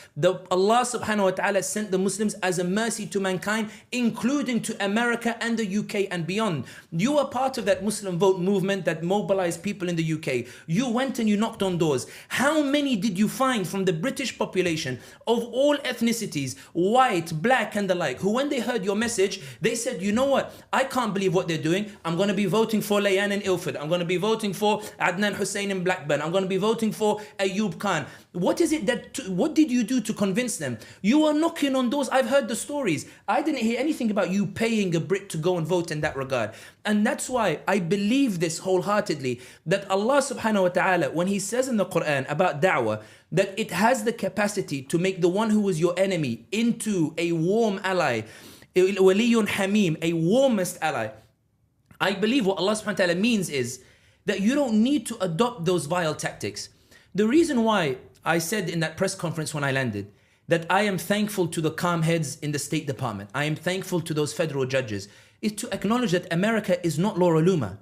Allah subhanahu wa ta'ala sent the Muslims as a mercy to mankind, including to America and the UK and beyond. You are part of that Muslim vote movement that mobilized people in the UK. You went and you knocked on doors. How many did you find from the British population of all ethnicities, white, black and the like, who when they heard your message, they said, you know what, I can't believe what they're doing. I'm going to be voting for Layan in Ilford. I'm going to be voting for Adnan Hussein in Blackburn. I'm going to be voting for Ayub Khan. What did you do to convince them? You are knocking on doors. I've heard the stories. I didn't hear anything about you paying a Brit to go and vote in that regard. And that's why I believe this wholeheartedly, that Allah subhanahu wa ta'ala, when He says in the Quran about da'wah, that it has the capacity to make the one who was your enemy into a warm ally, waliyun hamim, a warmest ally. I believe what Allah subhanahu wa ta'ala means is that you don't need to adopt those vile tactics. The reason why I said in that press conference when I landed that I am thankful to the calm heads in the State Department, I am thankful to those federal judges, is to acknowledge that America is not Laura Loomer.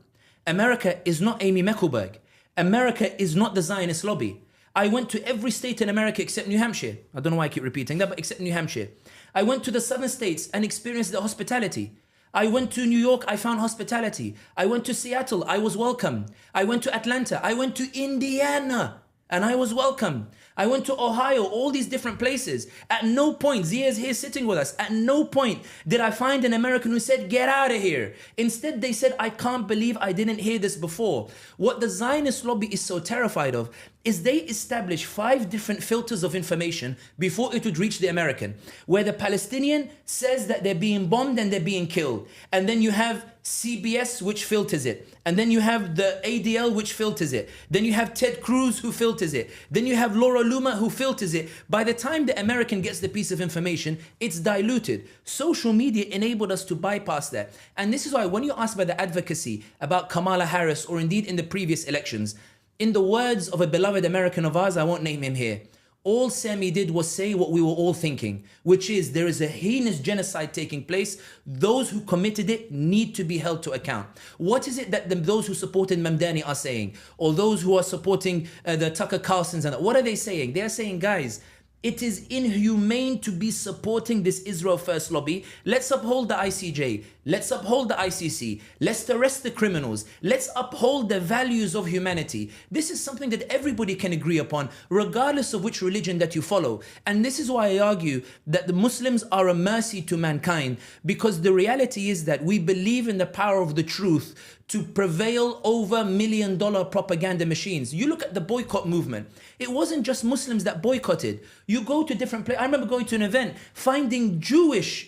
America is not Amy Meckelberg. America is not the Zionist lobby. I went to every state in America except New Hampshire. I don't know why I keep repeating that, but except New Hampshire. I went to the southern states and experienced the hospitality. I went to New York, I found hospitality. I went to Seattle, I was welcome. I went to Atlanta, I went to Indiana, and I was welcome. I went to Ohio, all these different places. At no point, Zia is here sitting with us, at no point did I find an American who said, get out of here. Instead, they said, I can't believe I didn't hear this before. What the Zionist lobby is so terrified of is they establish 5 different filters of information before it would reach the American, where the Palestinian says that they're being bombed and they're being killed. And then you have CBS, which filters it. And then you have the ADL, which filters it. Then you have Ted Cruz, who filters it. Then you have Laura Loomer, who filters it. By the time the American gets the piece of information, it's diluted. Social media enabled us to bypass that. And this is why when you ask about the advocacy about Kamala Harris, or indeed in the previous elections, in the words of a beloved American of ours, I won't name him here, all Sami did was say what we were all thinking, which is there is a heinous genocide taking place. Those who committed it need to be held to account. What is it that those who supported Mamdani are saying? Or those who are supporting the Tucker Carlsons? And what are they saying? They are saying, guys, it is inhumane to be supporting this Israel First lobby. Let's uphold the ICJ. Let's uphold the ICC. Let's arrest the criminals. Let's uphold the values of humanity. This is something that everybody can agree upon, regardless of which religion that you follow. And this is why I argue that the Muslims are a mercy to mankind, because the reality is that we believe in the power of the truth to prevail over $1 million propaganda machines. You look at the boycott movement. It wasn't just Muslims that boycotted. You go to different places. I remember going to an event, finding Jewish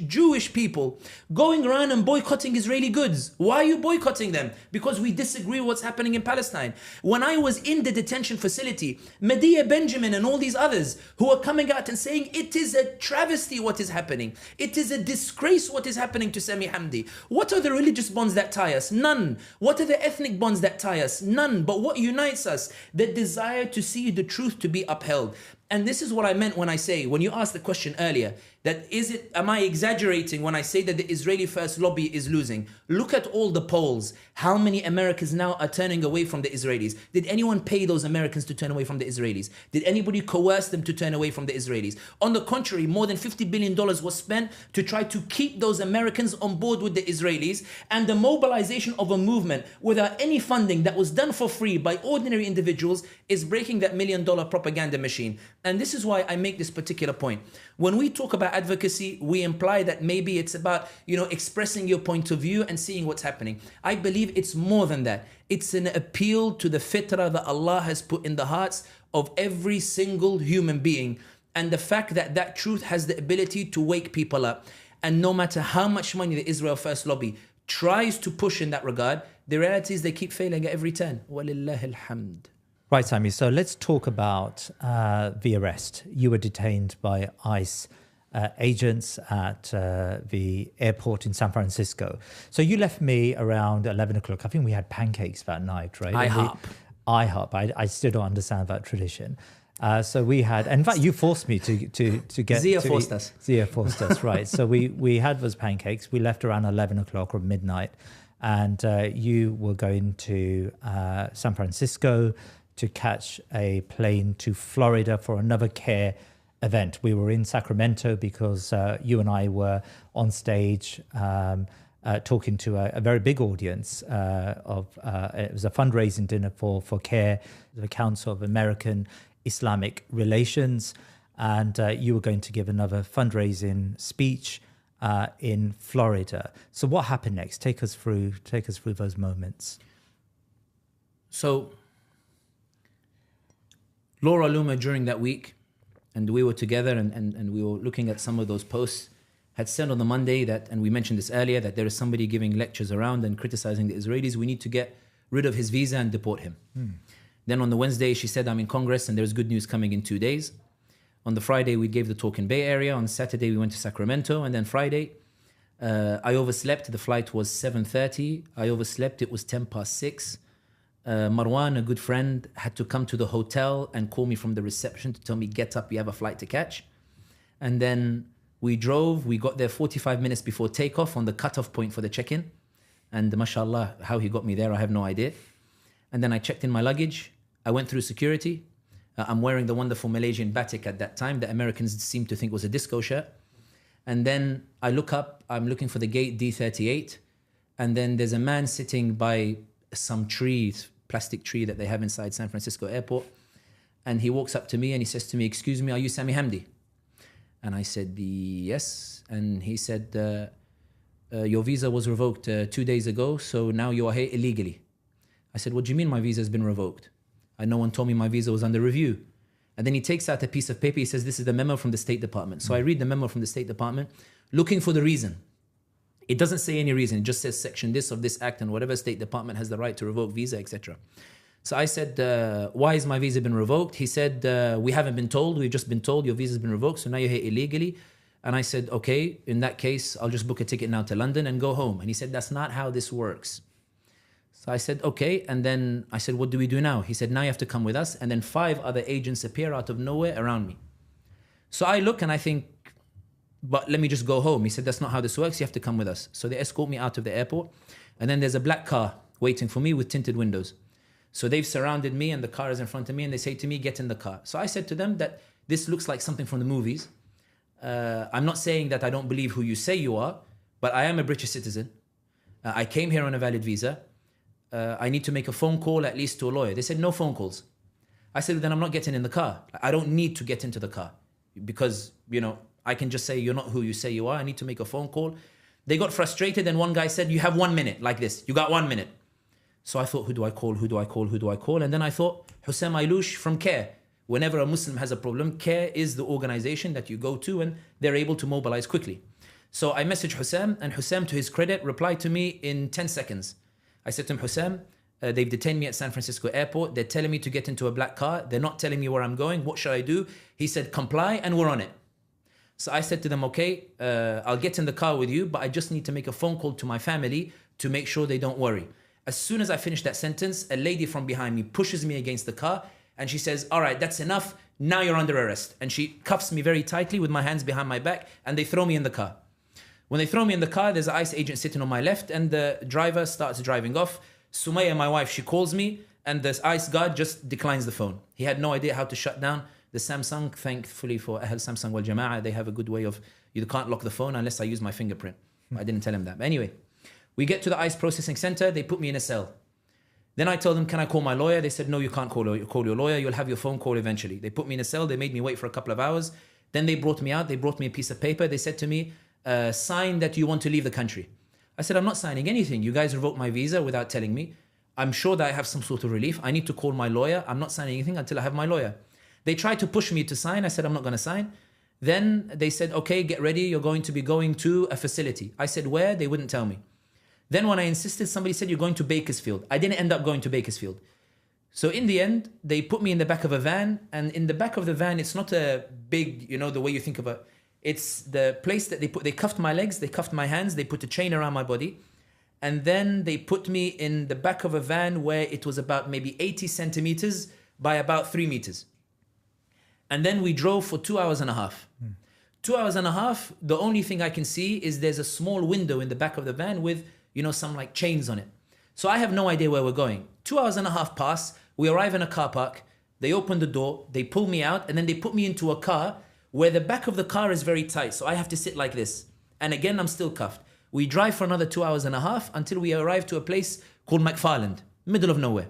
people going around and boycotting Israeli goods. Why are you boycotting them? Because we disagree with what's happening in Palestine. When I was in the detention facility, Medea Benjamin and all these others who are coming out and saying it is a travesty what is happening. It is a disgrace what is happening to Sami Hamdi. What are the religious bonds that tie us? None. What are the ethnic bonds that tie us? None. But what unites us? The desire to see the truth to be upheld. And this is what I meant when I say, when you asked the question earlier, that am I exaggerating when I say that the Israeli First lobby is losing? Look at all the polls. How many Americans now are turning away from the Israelis? Did anyone pay those Americans to turn away from the Israelis? Did anybody coerce them to turn away from the Israelis? On the contrary, more than $50 billion was spent to try to keep those Americans on board with the Israelis, and the mobilization of a movement without any funding that was done for free by ordinary individuals is breaking that $1 million propaganda machine. And this is why I make this particular point. When we talk about advocacy, we imply that maybe it's about, expressing your point of view and seeing what's happening. I believe it's more than that. It's an appeal to the fitrah that Allah has put in the hearts of every single human being. And the fact that that truth has the ability to wake people up. And no matter how much money the Israel First lobby tries to push in that regard, the reality is they keep failing at every turn. Walillahi alhamd. Right, Sami. So let's talk about the arrest. You were detained by ICE agents at the airport in San Francisco. So you left me around 11 o'clock. I think we had pancakes that night, right? IHOP. I still don't understand that tradition. So we had, in fact, you forced me to get. Zia forced us. Zia forced us, right. So we had those pancakes. We left around 11 o'clock or midnight. And you were going to San Francisco to catch a plane to Florida for another CAIR event. We were in Sacramento because you and I were on stage talking to a very big audience it was a fundraising dinner for CAIR, the Council of American Islamic Relations, and you were going to give another fundraising speech in Florida. So what happened next? Take us through those moments. So Laura Loomer, during that week, and we were together and we were looking at some of those posts, had said on the Monday that, and we mentioned this earlier, that there is somebody giving lectures around and criticizing the Israelis. We need to get rid of his visa and deport him. Then on the Wednesday, she said, I'm in Congress and there's good news coming in 2 days. On the Friday, we gave the talk in Bay Area. On Saturday, we went to Sacramento. And then Friday, I overslept. The flight was 7:30. I overslept. It was 6:10. Marwan, a good friend, had to come to the hotel and call me from the reception to tell me, get up, you have a flight to catch. And then We drove, we got there 45 minutes before takeoff on the cutoff point for the check-in. And mashallah, how he got me there, I have no idea. And then I checked in my luggage. I went through security. I'm wearing the wonderful Malaysian batik at that time. The Americans seemed to think was a disco shirt. And then I look up, I'm looking for the gate D38. And then there's a man sitting by some tree, plastic tree that they have inside San Francisco airport. And he walks up to me and he says to me, "Excuse me, are you Sami Hamdi?" And I said, "Yes." And he said, "Your visa was revoked 2 days ago, so now you are here illegally." I said, "What do you mean my visa has been revoked? And no one told me my visa was under review." And then he takes out a piece of paper. He says, "This is the memo from the State Department." So I read the memo from the State Department, looking for the reason. It doesn't say any reason. It just says section this of this act and whatever State Department has the right to revoke visa, etc. So I said, "Why has my visa been revoked?" He said, "We haven't been told. We've just been told your visa's been revoked, so now you're here illegally." And I said, "Okay, in that case, I'll just book a ticket now to London and go home." And he said, "That's not how this works." So I said, "Okay." And then I said, "What do we do now?" He said, "Now you have to come with us." And then 5 other agents appear out of nowhere around me. So I look and I think, "But let me just go home." He said, "That's not how this works. You have to come with us." So they escort me out of the airport. And then there's a black car waiting for me with tinted windows. So they've surrounded me and the car is in front of me and they say to me, "Get in the car." So I said to them that this looks like something from the movies. I'm not saying that I don't believe who you say you are, but I am a British citizen. I came here on a valid visa. I need to make a phone call at least to a lawyer. They said, "No phone calls." I said, "Then I'm not getting in the car. I don't need to get into the car because, I can just say you're not who you say you are. I need to make a phone call." They got frustrated and one guy said, "You have 1 minute," like this. "You got 1 minute." So I thought, who do I call? Who do I call? Who do I call? And then I thought, Hussam Ailoush from CAIR. Whenever a Muslim has a problem, CAIR is the organization that you go to and they're able to mobilize quickly. So I messaged Hussam and Hussam, to his credit, replied to me in 10 seconds. I said to him, "Hussam, they've detained me at San Francisco airport. They're telling me to get into a black car. They're not telling me where I'm going. What should I do?" He said, "Comply," and we're on it. So I said to them, "Okay, I'll get in the car with you, but I just need to make a phone call to my family to make sure they don't worry." As soon as I finished that sentence, a lady from behind me pushes me against the car and she says, "All right, that's enough. Now you're under arrest." And she cuffs me very tightly with my hands behind my back and they throw me in the car. When they throw me in the car, there's an ICE agent sitting on my left and the driver starts driving off. Sumaya, my wife, she calls me and the ICE guard just declines the phone. He had no idea how to shut down the Samsung. Thankfully for Ahl Samsung wal Jama'ah, they have a good way of, you can't lock the phone unless I use my fingerprint. I didn't tell him that. But anyway, we get to the ICE processing center. They put me in a cell. Then I told them, "Can I call my lawyer?" They said, "No, you can't call your lawyer. You'll have your phone call eventually." They put me in a cell. They made me wait for a couple of hours. Then they brought me out. They brought me a piece of paper. They said to me, "Sign that you want to leave the country." I said, "I'm not signing anything. You guys revoked my visa without telling me. I'm sure that I have some sort of relief. I need to call my lawyer. I'm not signing anything until I have my lawyer." They tried to push me to sign. I said, "I'm not going to sign." Then they said, "Okay, get ready. You're going to be going to a facility." I said, "Where?" They wouldn't tell me. Then when I insisted, somebody said, "You're going to Bakersfield." I didn't end up going to Bakersfield. So in the end, they put me in the back of a van. And in the back of the van, it's not a big, the way you think of it. It's the place that they cuffed my legs, they cuffed my hands, they put a chain around my body. And then they put me in the back of a van where it was about maybe 80 centimeters by about 3 meters. And then we drove for 2 hours and a half. 2 hours and a half, the only thing I can see is there's a small window in the back of the van with, some like chains on it. So I have no idea where we're going. 2 hours and a half pass, we arrive in a car park, they open the door, they pull me out, and then they put me into a car where the back of the car is very tight. So I have to sit like this. And again, I'm still cuffed. We drive for another 2 hours and a half until we arrive to a place called McFarland, middle of nowhere.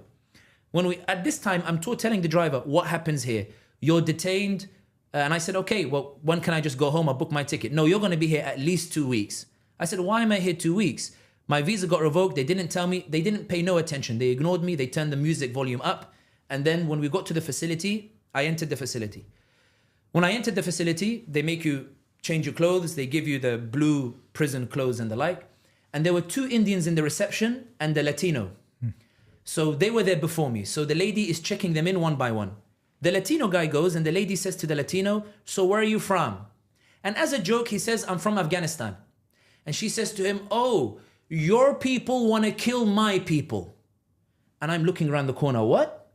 At this time, I'm telling the driver, "What happens here? You're detained." And I said, "Okay, well, when can I just go home? I'll book my ticket." "No, you're going to be here at least 2 weeks." I said, "Why am I here 2 weeks? My visa got revoked. They didn't tell me. They didn't pay no attention. They ignored me. They turned the music volume up. And then when we got to the facility, I entered the facility. When I entered the facility, they make you change your clothes. They give you the blue prison clothes and the like. And there were 2 Indians in the reception and a Latino. So they were there before me. So the lady is checking them in one by one. The Latino guy goes and the lady says to the Latino, "So where are you from?" And as a joke, he says, "I'm from Afghanistan." And she says to him, "Oh, your people want to kill my people." And I'm looking around the corner, "What?"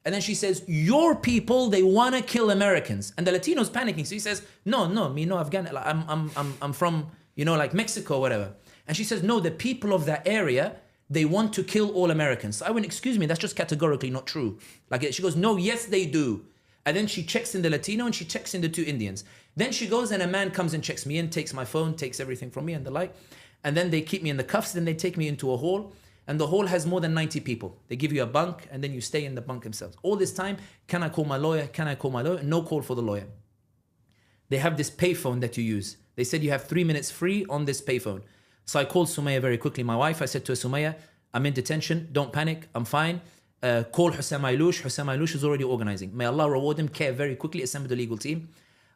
And then she says, your people, they want to kill Americans. And the Latino's panicking. So he says, no, me no Afghan. Like, I'm from, like Mexico or whatever. And she says, no, the people of that area, they want to kill all Americans. So I went, excuse me, that's just categorically not true. Like she goes, no, yes, they do. And then she checks in the Latino and she checks in the two Indians. Then she goes and a man comes and checks me in, takes my phone, takes everything from me and the like. And then they keep me in the cuffs. Then they take me into a hall. And the hall has more than 90 people. They give you a bunk and then you stay in the bunk themselves. All this time, can I call my lawyer? Can I call my lawyer? No call for the lawyer. They have this payphone that you use. They said you have 3 minutes free on this payphone. So I called Sumaya very quickly, my wife. I said to her, Sumaya, I'm in detention. Don't panic. I'm fine. Call Hussam Ayloush. Hussam Ayloush is already organizing. May Allah reward him. CAIR very quickly assembled a legal team.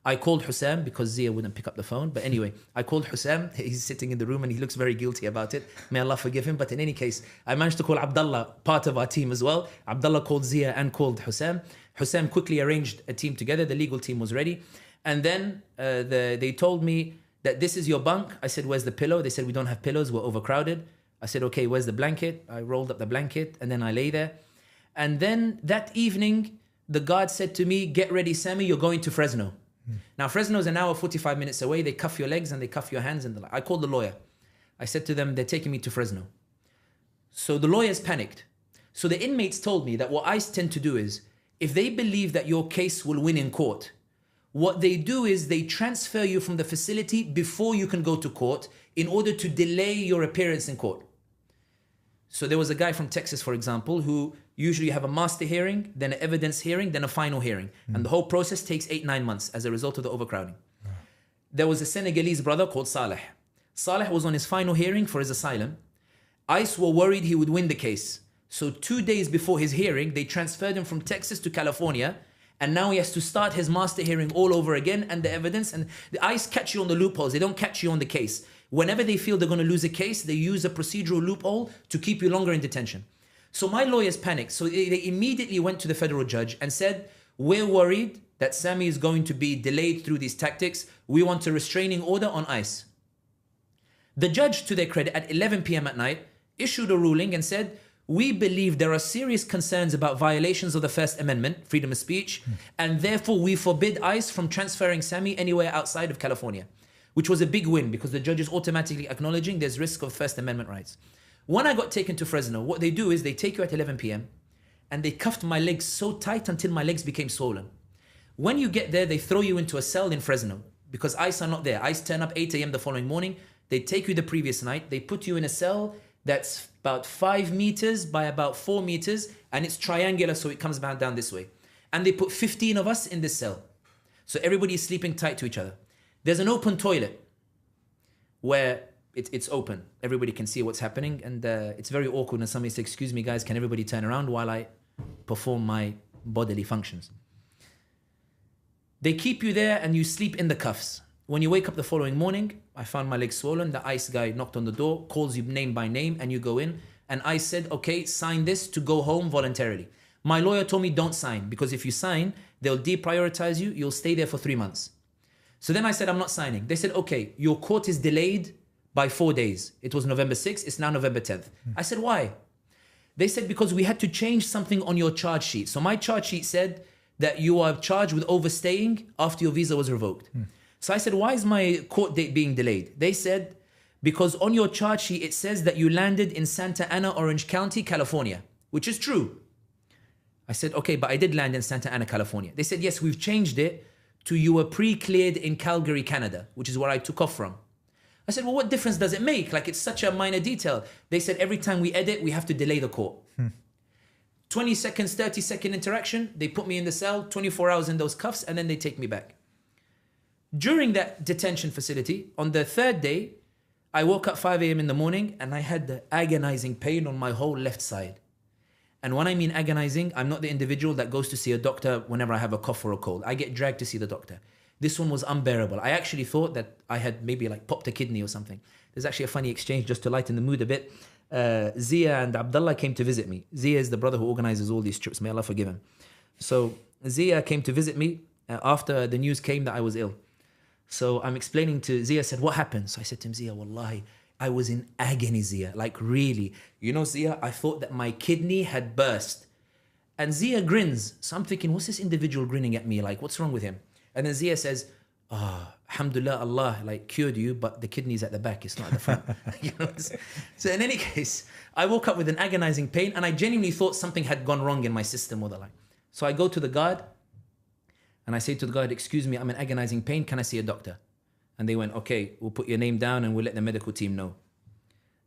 I called Hussam because Zia wouldn't pick up the phone. But anyway, I called Hussam. He's sitting in the room and he looks very guilty about it. May Allah forgive him. But in any case, I managed to call Abdullah, part of our team as well. Abdullah called Zia and called Hussam. Hussam quickly arranged a team together. The legal team was ready. And then they told me that this is your bunk. I said, where's the pillow? They said, we don't have pillows. We're overcrowded. I said, okay, where's the blanket? I rolled up the blanket and then I lay there. And then that evening, the guard said to me, get ready, Sami, you're going to Fresno. Now, Fresno is an hour, 45 minutes away. They cuff your legs and they cuff your hands. And I called the lawyer. I said to them, they're taking me to Fresno. So the lawyers panicked. So the inmates told me that what ICE tend to do is, if they believe that your case will win in court, what they do is they transfer you from the facility before you can go to court in order to delay your appearance in court. So there was a guy from Texas, for example, who usually have a master hearing, then an evidence hearing, then a final hearing. And the whole process takes 8-9 months as a result of the overcrowding. There was a Senegalese brother called Saleh. Saleh was on his final hearing for his asylum. ICE were worried he would win the case. So 2 days before his hearing, they transferred him from Texas to California. And now he has to start his master hearing all over again and the evidence. And the ICE catch you on the loopholes. They don't catch you on the case. Whenever they feel they're going to lose a case, they use a procedural loophole to keep you longer in detention. So my lawyers panicked. So they immediately went to the federal judge and said, we're worried that Sami is going to be delayed through these tactics. We want a restraining order on ICE. The judge, to their credit, at 11 p.m. at night, issued a ruling and said, we believe there are serious concerns about violations of the First Amendment, freedom of speech, and therefore we forbid ICE from transferring Sami anywhere outside of California, which was a big win because the judge is automatically acknowledging there's risk of First Amendment rights. When I got taken to Fresno, what they do is they take you at 11 p.m. and they cuffed my legs so tight until my legs became swollen. When you get there, they throw you into a cell in Fresno because ICE are not there. ICE turn up 8 a.m. the following morning. They take you the previous night. They put you in a cell that's about 5 meters by about 4 meters, and it's triangular, so it comes down this way. And they put 15 of us in this cell. So everybody is sleeping tight to each other. There's an open toilet where it's open. Everybody can see what's happening, and it's very awkward when somebody says, excuse me, guys, can everybody turn around while I perform my bodily functions? They keep you there, and you sleep in the cuffs. When you wake up the following morning, I found my legs swollen. The ICE guy knocked on the door, calls you name by name, and you go in. And I said, okay, sign this to go home voluntarily. My lawyer told me don't sign, because if you sign, they'll deprioritize you. You'll stay there for 3 months. So then I said, I'm not signing. They said, okay, your court is delayed by 4 days. It was November 6th. It's now November 10th. I said, why? They said, because we had to change something on your charge sheet. So my charge sheet said that you are charged with overstaying after your visa was revoked. So I said, why is my court date being delayed? They said, because on your charge sheet, it says that you landed in Santa Ana, Orange County, California, which is true. I said, okay, but I did land in Santa Ana, California. They said, yes, we've changed it to you were pre-cleared in Calgary, Canada, which is where I took off from. I said, well, what difference does it make? Like, it's such a minor detail. They said, every time we edit, we have to delay the court. 20 seconds, 30-second interaction. They put me in the cell, 24 hours in those cuffs, and then they take me back. During that detention facility, on the third day, I woke up 5 a.m. in the morning and I had the agonizing pain on my whole left side. And when I mean agonizing, I'm not the individual that goes to see a doctor whenever I have a cough or a cold. I get dragged to see the doctor. This one was unbearable. I actually thought that I had maybe like popped a kidney or something. There's actually a funny exchange just to lighten the mood a bit. Zia and Abdullah came to visit me. Zia is the brother who organizes all these trips. May Allah forgive him. So Zia came to visit me after the news came that I was ill. So I'm explaining to Zia, said, what happened? So I said to him, Zia, wallahi, I was in agony, Zia. Like really, you know, Zia, I thought that my kidney had burst. And Zia grins. So I'm thinking, what's this individual grinning at me? Like, what's wrong with him? And then Zia says, alhamdulillah, Allah like cured you, but the kidney's at the back, it's not at the front. You know? So in any case, I woke up with an agonizing pain and I genuinely thought something had gone wrong in my system or the like. So I go to the guard and I say to the guard, excuse me, I'm in agonizing pain, can I see a doctor? And they went, okay, we'll put your name down and we'll let the medical team know.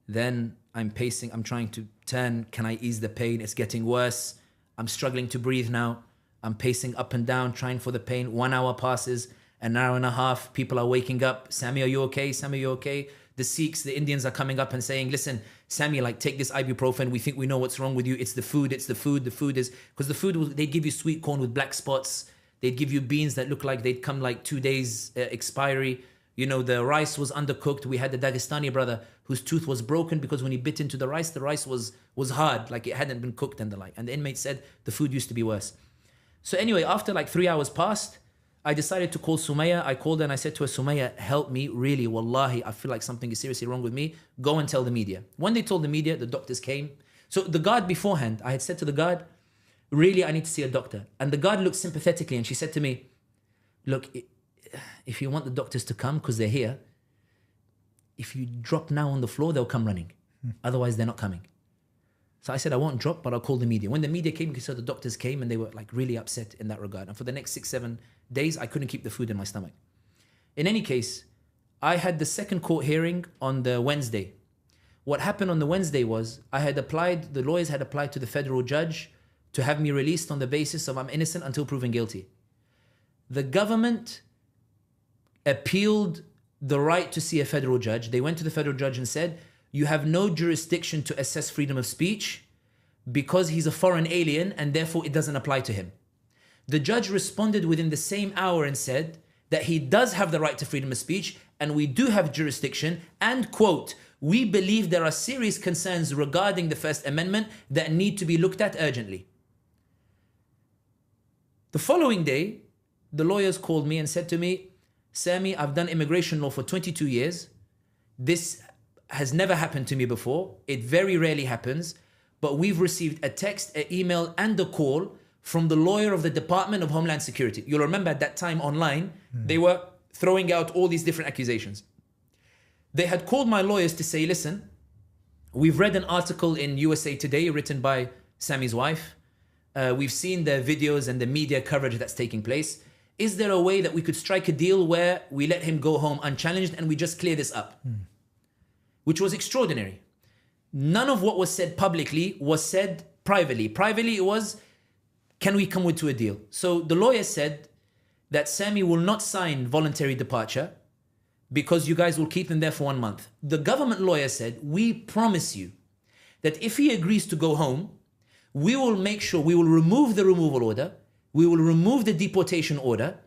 Then I'm pacing, I'm trying to turn, can I ease the pain? It's getting worse. I'm struggling to breathe now. I'm pacing up and down, trying for the pain. 1 hour passes, an hour and a half, people are waking up. Sami, are you okay? Sami, are you okay? The Sikhs, the Indians are coming up and saying, listen, Sami, like take this ibuprofen. We think we know what's wrong with you. It's the food, it's the food. The food is, because the food, they'd give you sweet corn with black spots. They'd give you beans that look like they'd come like 2 days expiry. You know, the rice was undercooked. We had the Dagestani brother whose tooth was broken because when he bit into the rice was hard, like it hadn't been cooked and the like. And the inmate said the food used to be worse. So anyway, after like 3 hours passed, I decided to call Sumaya. I called her and I said to her, Sumaya, help me, really, wallahi, I feel like something is seriously wrong with me. Go and tell the media. When they told the media, the doctors came. So the guard beforehand, I had said to the guard, really, I need to see a doctor. And the guard looked sympathetically and she said to me, look, if you want the doctors to come, because they're here, if you drop now on the floor, they'll come running. Otherwise, they're not coming. So I said, I won't drop, but I'll call the media. When the media came, so the doctors came and they were like really upset in that regard. And for the next 6-7 days, I couldn't keep the food in my stomach. In any case, I had the second court hearing on the Wednesday. What happened on the Wednesday was the lawyers had applied to the federal judge to have me released on the basis of I'm innocent until proven guilty. The government appealed the right to see a federal judge. They went to the federal judge and said, you have no jurisdiction to assess freedom of speech because he's a foreign alien and therefore it doesn't apply to him. The judge responded within the same hour and said that he does have the right to freedom of speech and we do have jurisdiction and, quote, we believe there are serious concerns regarding the First Amendment that need to be looked at urgently. The following day, the lawyers called me and said to me, Sami, I've done immigration law for 22 years. This has never happened to me before. It very rarely happens. But we've received a text, an email, and a call from the lawyer of the Department of Homeland Security. You'll remember at that time online, they were throwing out all these different accusations. They had called my lawyers to say, listen, we've read an article in USA Today written by Sami's wife. We've seen the videos and the media coverage that's taking place. Is there a way that we could strike a deal where we let him go home unchallenged and we just clear this up? Which was extraordinary. None of what was said publicly was said privately. Privately it was, can we come to a deal? So the lawyer said that Sami will not sign voluntary departure because you guys will keep him there for 1 month. The government lawyer said, we promise you that if he agrees to go home, we will make sure we will remove the removal order, we will remove the deportation order,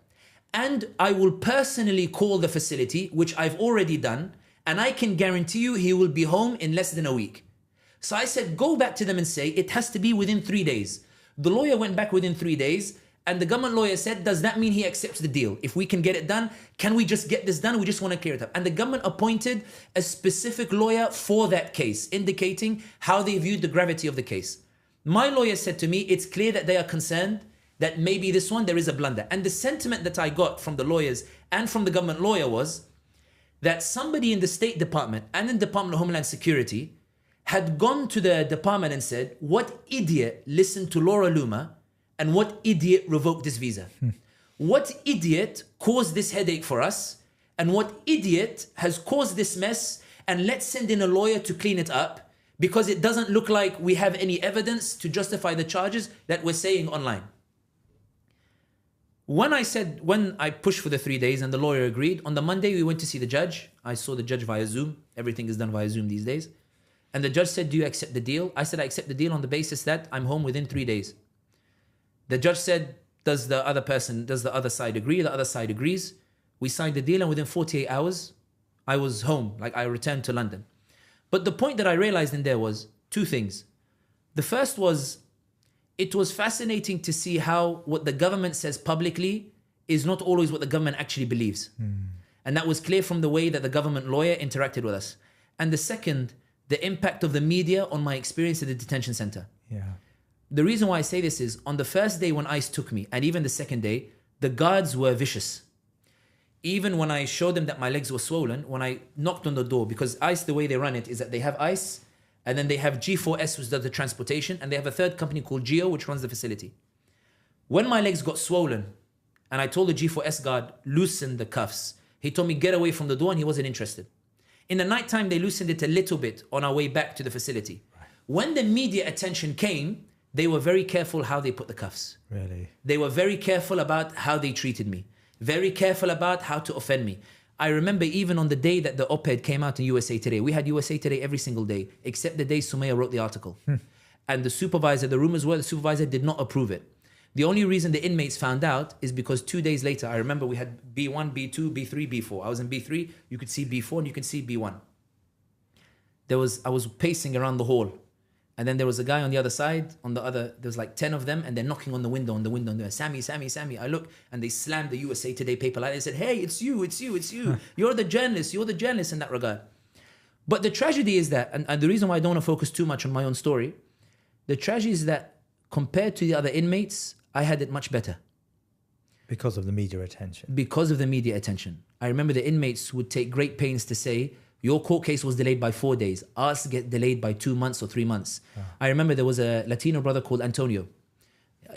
and I will personally call the facility, which I've already done, and I can guarantee you he will be home in less than a week. So I said, go back to them and say, it has to be within 3 days. The lawyer went back within 3 days, and the government lawyer said, does that mean he accepts the deal? If we can get it done, can we just get this done? We just want to clear it up. And the government appointed a specific lawyer for that case, indicating how they viewed the gravity of the case. My lawyer said to me, it's clear that they are concerned that maybe this one, there is a blunder. And the sentiment that I got from the lawyers and from the government lawyer was that somebody in the State Department and in the Department of Homeland Security had gone to the department and said, what idiot listened to Laura Loomer and what idiot revoked this visa? What idiot caused this headache for us? And what idiot has caused this mess? And let's send in a lawyer to clean it up because it doesn't look like we have any evidence to justify the charges that we're saying online. When I pushed for the 3 days and the lawyer agreed, on the Monday we went to see the judge. I saw the judge via Zoom. Everything is done via Zoom these days. And the judge said, do you accept the deal? I said, I accept the deal on the basis that I'm home within 3 days. The judge said, does the other side agree? The other side agrees. We signed the deal and within 48 hours, I was home, like I returned to London. But the point that I realized in there was 2 things. The first was, it was fascinating to see how what the government says publicly is not always what the government actually believes. And that was clear from the way that the government lawyer interacted with us. And the second, the impact of the media on my experience at the detention center. the reason why I say this is on the first day when ICE took me, and even the second day, the guards were vicious. Even when I showed them that my legs were swollen, when I knocked on the door, because ICE, the way they run it is that they have ICE, and then they have G4S, which does the transportation, and they have a third company called Geo, which runs the facility. When my legs got swollen, and I told the G4S guard, loosen the cuffs, he told me, get away from the door, and he wasn't interested. In the nighttime, they loosened it a little bit on our way back to the facility. Right. When the media attention came, they were very careful how they put the cuffs. Really? They were very careful about how they treated me. Very careful about how to offend me. I remember even on the day that the op-ed came out in USA Today, we had USA Today every single day, except the day Sumaya wrote the article. And the supervisor, the rumors were the supervisor did not approve it. The only reason the inmates found out is because 2 days later, I remember we had B1, B2, B3, B4. I was in B3, you could see B4 and you could see B1. I was pacing around the hall. And then there was a guy on the other side, there was like 10 of them, and they're knocking on the window, and they're, Sami, Sami, Sami. I look, and they slammed the USA Today paper like, they said, hey, it's you. You're the journalist in that regard. But the tragedy is that, and the reason why I don't want to focus too much on my own story, the tragedy is that compared to the other inmates, I had it much better. Because of the media attention. Because of the media attention. I remember the inmates would take great pains to say, your court case was delayed by 4 days. Ours get delayed by 2 months or 3 months. Oh. I remember there was a Latino brother called Antonio.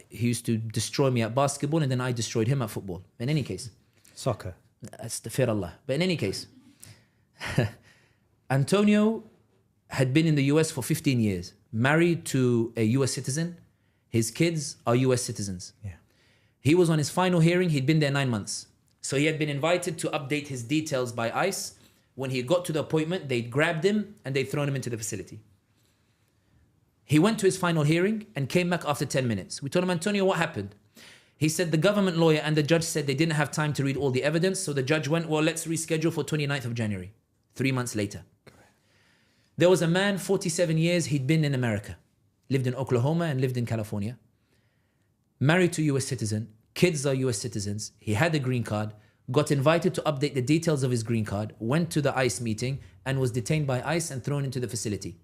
He used to destroy me at basketball, and then I destroyed him at football. In any case. Soccer. Astaghfirullah. But in any case, Antonio had been in the US for 15 years, married to a US citizen. His kids are US citizens. Yeah. He was on his final hearing. He'd been there 9 months. So he had been invited to update his details by ICE. When he got to the appointment, they'd grabbed him and they'd thrown him into the facility. He went to his final hearing and came back after 10 minutes. We told him, Antonio, what happened? He said the government lawyer and the judge said they didn't have time to read all the evidence. So the judge went, well, let's reschedule for 29th of January, 3 months later. Correct. There was a man, 47 years, he'd been in America, lived in Oklahoma and lived in California, married to a US citizen, kids are US citizens, he had a green card, got invited to update the details of his green card, went to the ICE meeting and was detained by ICE and thrown into the facility.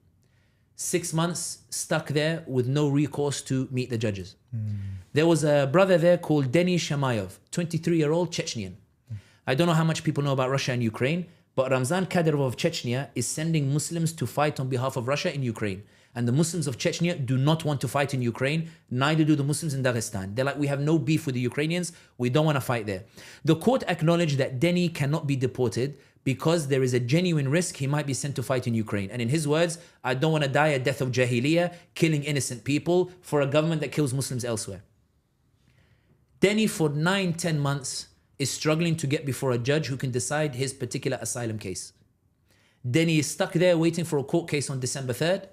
6 months stuck there with no recourse to meet the judges. There was a brother there called Denis Shamayov, 23-year-old Chechnyan. I don't know how much people know about Russia and Ukraine, but Ramzan Kadyrov of Chechnya is sending Muslims to fight on behalf of Russia in Ukraine. And the Muslims of Chechnya do not want to fight in Ukraine, neither do the Muslims in Dagestan. They're like, we have no beef with the Ukrainians, we don't want to fight there. The court acknowledged that Denis cannot be deported because there is a genuine risk he might be sent to fight in Ukraine. And in his words, I don't want to die a death of Jahiliyyah, killing innocent people for a government that kills Muslims elsewhere. Denis for 9-10 months is struggling to get before a judge who can decide his particular asylum case. Denis is stuck there waiting for a court case on December 3rd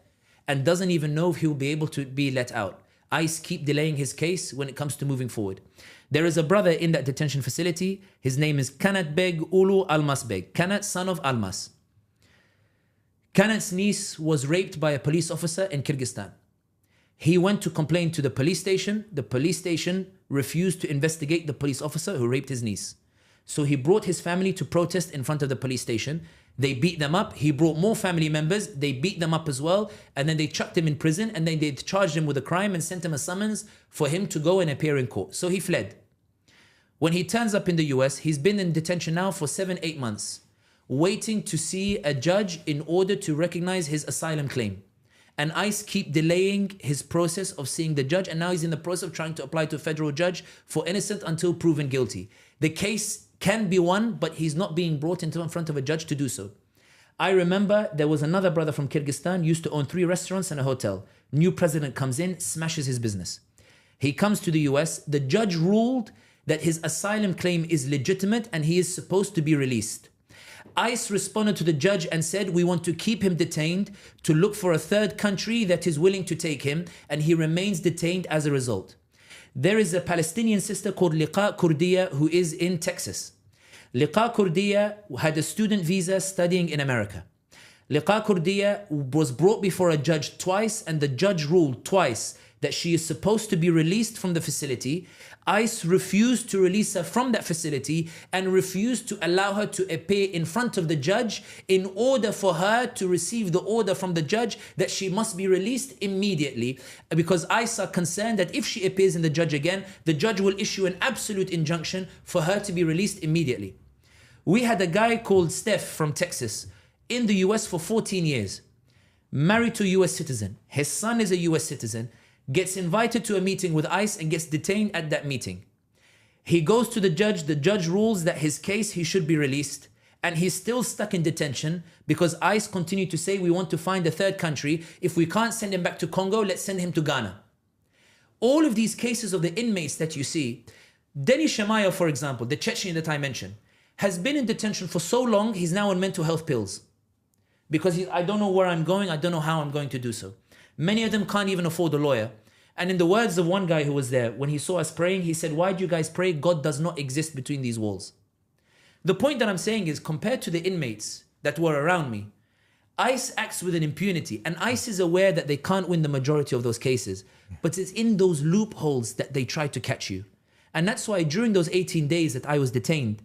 and doesn't even know if he'll be able to be let out. ICE keep delaying his case when it comes to moving forward. There is a brother in that detention facility. His name is Kanat Beg Ulu Almas Beg. Kanat, son of Almas. Kanat's niece was raped by a police officer in Kyrgyzstan. He went to complain to the police station. The police station refused to investigate the police officer who raped his niece. So he brought his family to protest in front of the police station. They beat them up. He brought more family members. They beat them up as well. And then they chucked him in prison. And then they charged him with a crime and sent him a summons for him to go and appear in court. So he fled. When he turns up in the US, he's been in detention now for 7-8 months, waiting to see a judge in order to recognize his asylum claim. And ICE keep delaying his process of seeing the judge. And now he's in the process of trying to apply to a federal judge for innocent until proven guilty. The case can be won, but he's not being brought in front of a judge to do so. I remember there was another brother from Kyrgyzstan, used to own 3 restaurants and a hotel. New president comes in, smashes his business. He comes to the US. The judge ruled that his asylum claim is legitimate and he is supposed to be released. ICE responded to the judge and said, we want to keep him detained to look for a third country that is willing to take him, and he remains detained as a result. There is a Palestinian sister called Liqa Kurdiya who is in Texas. Liqa Kurdiya had a student visa studying in America. Liqa Kurdiya was brought before a judge twice, and the judge ruled twice that she is supposed to be released from the facility. ICE refused to release her from that facility and refused to allow her to appear in front of the judge in order for her to receive the order from the judge that she must be released immediately, because ICE are concerned that if she appears in the judge again, the judge will issue an absolute injunction for her to be released immediately. We had a guy called Steph from Texas in the US for 14 years, married to a US citizen. His son is a US citizen, gets invited to a meeting with ICE and gets detained at that meeting. He goes to the judge rules that his case, he should be released, and he's still stuck in detention because ICE continue to say, we want to find a third country. If we can't send him back to Congo, let's send him to Ghana. All of these cases of the inmates that you see, Denis Shemaev, for example, the Chechen that I mentioned, has been in detention for so long, he's now on mental health pills. Because I don't know where I'm going, I don't know how I'm going to do so. Many of them can't even afford a lawyer. And in the words of one guy who was there, when he saw us praying, he said, why do you guys pray? God does not exist between these walls. The point that I'm saying is, compared to the inmates that were around me, ICE acts with an impunity, and ICE is aware that they can't win the majority of those cases, but it's in those loopholes that they try to catch you. And that's why during those 18 days that I was detained,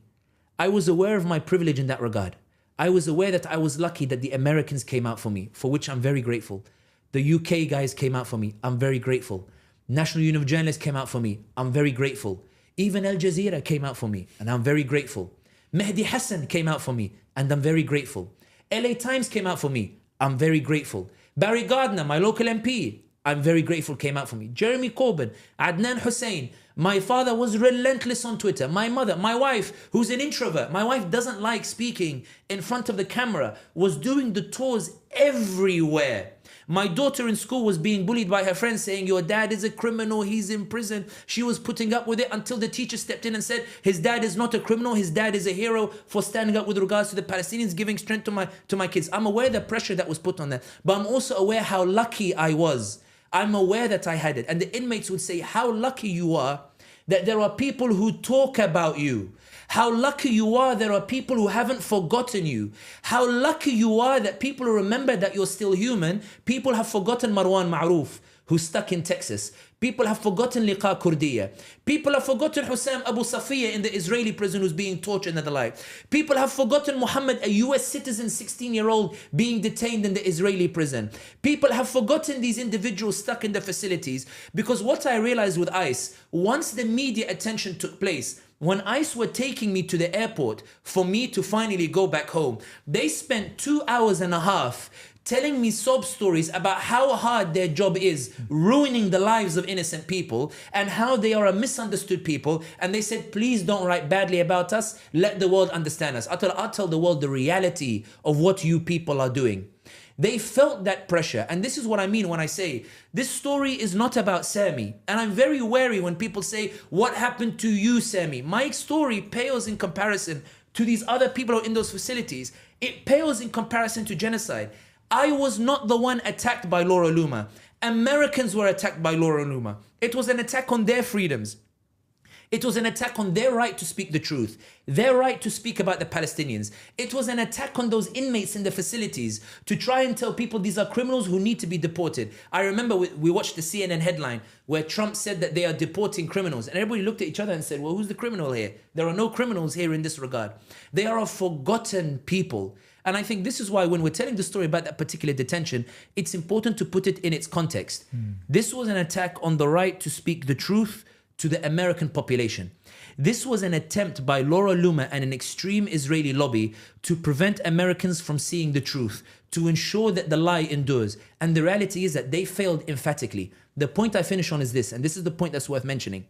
I was aware of my privilege in that regard. I was aware that I was lucky that the Americans came out for me, for which I'm very grateful. The UK guys came out for me. I'm very grateful. National Union of Journalists came out for me. I'm very grateful. Even Al Jazeera came out for me, and I'm very grateful. Mehdi Hassan came out for me, and I'm very grateful. LA Times came out for me. I'm very grateful. Barry Gardner, my local MP, I'm very grateful, came out for me. Jeremy Corbyn, Adnan Hussein. My father was relentless on Twitter. My mother, my wife, who's an introvert, my wife doesn't like speaking in front of the camera, was doing the tours everywhere. My daughter in school was being bullied by her friends saying, your dad is a criminal, he's in prison. She was putting up with it until the teacher stepped in and said, his dad is not a criminal, his dad is a hero for standing up with regards to the Palestinians, giving strength to my kids. I'm aware of the pressure that was put on them, but I'm also aware how lucky I was. I'm aware that I had it. And the inmates would say, how lucky you are that there are people who talk about you. How lucky you are there are people who haven't forgotten you. How lucky you are that people remember that you're still human. People have forgotten Marwan Ma'roof, who's stuck in Texas. People have forgotten Liqa Kurdiya. People have forgotten Hussam Abu Safiya in the Israeli prison who's being tortured and the like. People have forgotten Muhammad, a US citizen, 16-year-old, being detained in the Israeli prison. People have forgotten these individuals stuck in the facilities, because what I realized with ICE, once the media attention took place, when ICE were taking me to the airport for me to finally go back home, they spent 2.5 hours telling me sob stories about how hard their job is, ruining the lives of innocent people, and how they are a misunderstood people. And they said, please don't write badly about us. Let the world understand us. I'll tell the world the reality of what you people are doing. They felt that pressure. And this is what I mean when I say, this story is not about Sami. And I'm very wary when people say, what happened to you, Sami? My story pales in comparison to these other people who are in those facilities. It pales in comparison to genocide. I was not the one attacked by Laura Loomer. Americans were attacked by Laura Loomer. It was an attack on their freedoms. It was an attack on their right to speak the truth, their right to speak about the Palestinians. It was an attack on those inmates in the facilities to try and tell people these are criminals who need to be deported. I remember we watched the CNN headline where Trump said that they are deporting criminals, and everybody looked at each other and said, well, who's the criminal here? There are no criminals here in this regard. They are a forgotten people. And I think this is why when we're telling the story about that particular detention, it's important to put it in its context. This was an attack on the right to speak the truth to the American population. This was an attempt by Laura Loomer and an extreme Israeli lobby to prevent Americans from seeing the truth, to ensure that the lie endures. And the reality is that they failed emphatically. The point I finish on is this, and this is the point that's worth mentioning.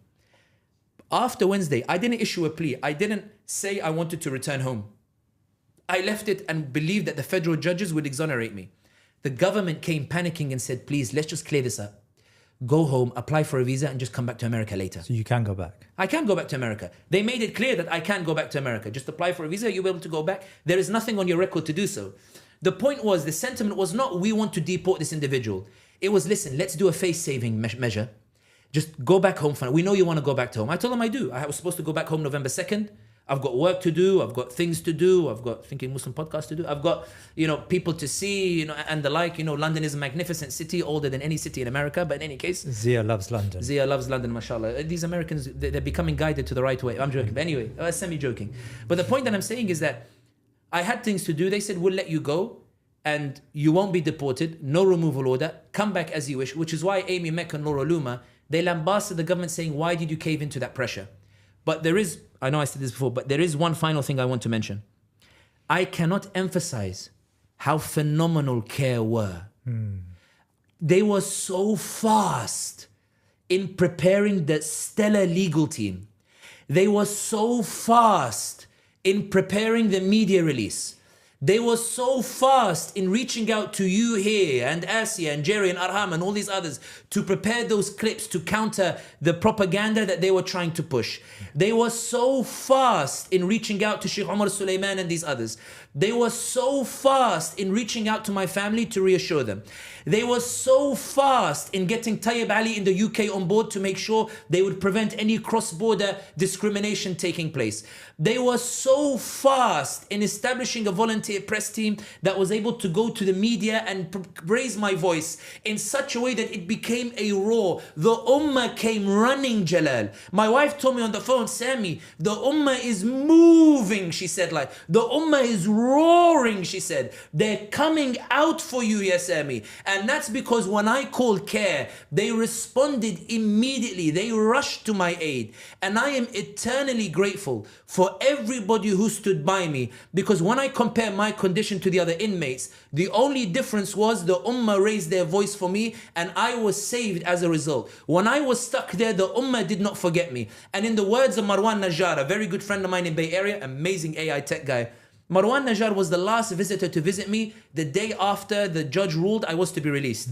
After Wednesday, I didn't issue a plea. I didn't say I wanted to return home. I left it and believed that the federal judges would exonerate me. The government came panicking and said, please, let's just clear this up. Go home, apply for a visa, and just come back to America later. So you can go back? I can go back to America. They made it clear that I can't go back to America. Just apply for a visa, you'll be able to go back. There is nothing on your record to do so. The point was, the sentiment was not, we want to deport this individual. It was, listen, let's do a face-saving measure. Just go back home. We know you want to go back to home. I told them I do. I was supposed to go back home November 2nd. I've got work to do. I've got things to do. I've got Thinking Muslim podcast to do. I've got, people to see, and the like. London is a magnificent city, older than any city in America. But in any case, Zia loves London. Zia loves London, mashallah. These Americans, they're becoming guided to the right way. I'm joking. But anyway, semi-joking. But the point that I'm saying is that I had things to do. They said, we'll let you go and you won't be deported. No removal order. Come back as you wish. Which is why Amy Mek and Nora Luma, they lambasted the government saying, why did you cave into that pressure? But there is, I know I said this before, but there is one final thing I want to mention. I cannot emphasize how phenomenal CAIR were. They were so fast in preparing the stellar legal team. They were so fast in preparing the media release. They were so fast in reaching out to you here and Asia and Jerry and Arham and all these others to prepare those clips to counter the propaganda that they were trying to push. They were so fast in reaching out to Sheikh Omar Suleiman and these others. They were so fast in reaching out to my family to reassure them. They were so fast in getting Tayyip Ali in the UK on board to make sure they would prevent any cross-border discrimination taking place. They were so fast in establishing a volunteer press team that was able to go to the media and raise my voice in such a way that it became a roar. The ummah came running, Jalal. My wife told me on the phone, Sami, the ummah is moving, she said, like, the ummah is roaring, she said. They're coming out for you, ya Sami. And that's because when I called CAIR, they responded immediately. They rushed to my aid. And I am eternally grateful for everybody who stood by me, because when I compare my condition to the other inmates, the only difference was the ummah raised their voice for me and I was saved as a result. When I was stuck there, the ummah did not forget me. And in the words of Marwan Najjar, a very good friend of mine in Bay Area, amazing AI tech guy, Marwan Najjar was the last visitor to visit me the day after the judge ruled I was to be released.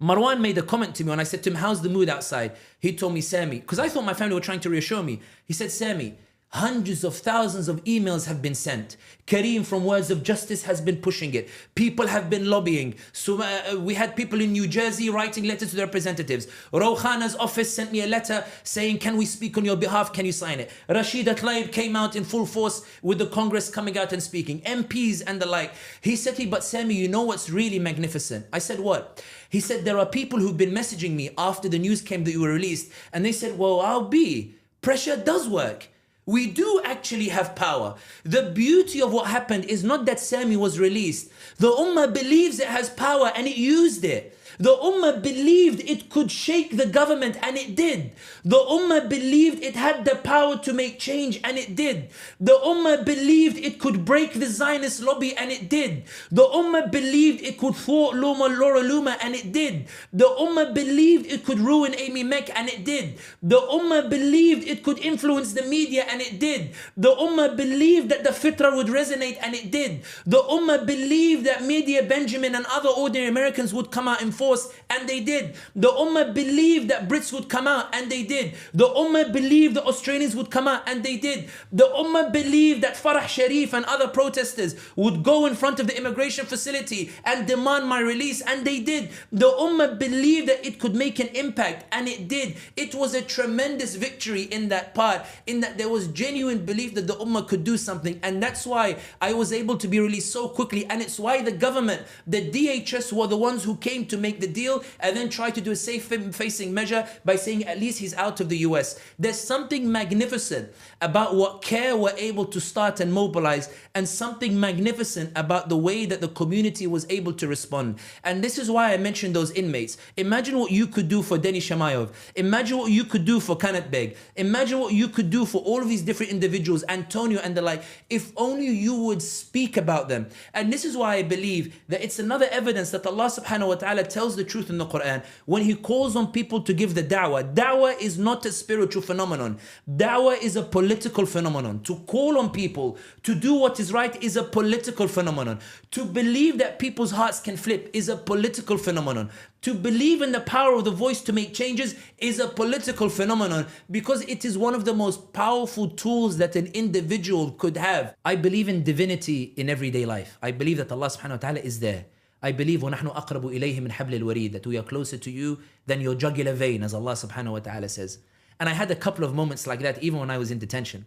Marwan made a comment to me when I said to him, how's the mood outside? He told me, Sami, because I thought my family were trying to reassure me. He said, Sami, hundreds of thousands of emails have been sent. Kareem from Words of Justice has been pushing it. People have been lobbying. So we had people in New Jersey writing letters to their representatives. Rouhana's office sent me a letter saying, can we speak on your behalf? Can you sign it? Rashid Tlaib came out in full force with the Congress coming out and speaking. MPs and the like. He said to me, but Sami, you know what's really magnificent? I said, what? He said, there are people who've been messaging me after the news came that you were released. And they said, well, I'll be. Pressure does work. We do actually have power. The beauty of what happened is not that Sami was released. The ummah believes it has power and it used it. The ummah believed it could shake the government and it did. The ummah believed it had the power to make change and it did. The ummah believed it could break the Zionist lobby and it did. The ummah believed it could thwart Laura Luma and it did. The ummah believed it could ruin Amy Mek and it did. The ummah believed it could influence the media and it did. The ummah believed that the fitrah would resonate and it did. The ummah believed that Media Benjamin and other ordinary Americans would come out in force and they did. The ummah believed that Brits would come out and they did. The ummah believed the Australians would come out and they did. The ummah believed that Farah Sharif and other protesters would go in front of the immigration facility and demand my release and they did. The ummah believed that it could make an impact and it did. It was a tremendous victory in that part, in that there was genuine belief that the ummah could do something, and that's why I was able to be released so quickly. And it's why the government, the DHS, were the ones who came to make the deal and then try to do a safe-facing measure by saying at least he's out of the US. There's something magnificent about what CAIR were able to start and mobilize, and something magnificent about the way that the community was able to respond. And this is why I mentioned those inmates. Imagine what you could do for Denny Shamayov. Imagine what you could do for Kanat Beg. Imagine what you could do for all of these different individuals, Antonio and the like, if only you would speak about them. And this is why I believe that it's another evidence that Allah subhanahu wa ta'ala tells the truth in the Quran when He calls on people to give the da'wah. Da'wah is not a spiritual phenomenon. Da'wah is a political phenomenon. To call on people to do what is right is a political phenomenon. To believe that people's hearts can flip is a political phenomenon. To believe in the power of the voice to make changes is a political phenomenon, because it is one of the most powerful tools that an individual could have. I believe in divinity in everyday life. I believe that Allah subhanahu wa ta'ala is there. I believe وَنَحْنُ أَقْرَبُ إِلَيْهِ مِنْ حَبْلِ الْوَرِيدِ, that we are closer to you than your jugular vein, as Allah subhanahu wa ta'ala says. And I had a couple of moments like that even when I was in detention.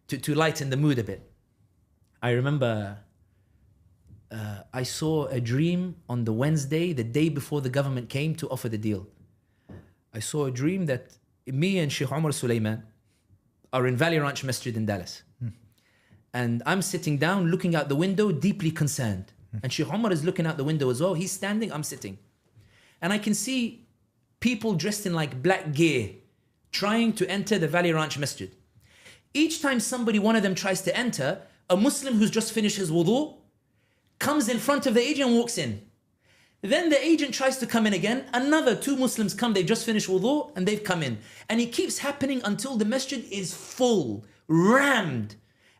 to lighten the mood a bit. I remember I saw a dream on the Wednesday, the day before the government came to offer the deal. I saw a dream that me and Sheikh Omar Sulaiman are in Valley Ranch Masjid in Dallas. And I'm sitting down, looking out the window, deeply concerned. And Sheikh Omar is looking out the window as well. He's standing, I'm sitting. And I can see people dressed in like black gear trying to enter the Valley Ranch Masjid. Each time one of them tries to enter, a Muslim who's just finished his wudu comes in front of the agent and walks in. Then the agent tries to come in again. Another 2 Muslims come, they've just finished wudu and they've come in. And it keeps happening until the masjid is full, rammed,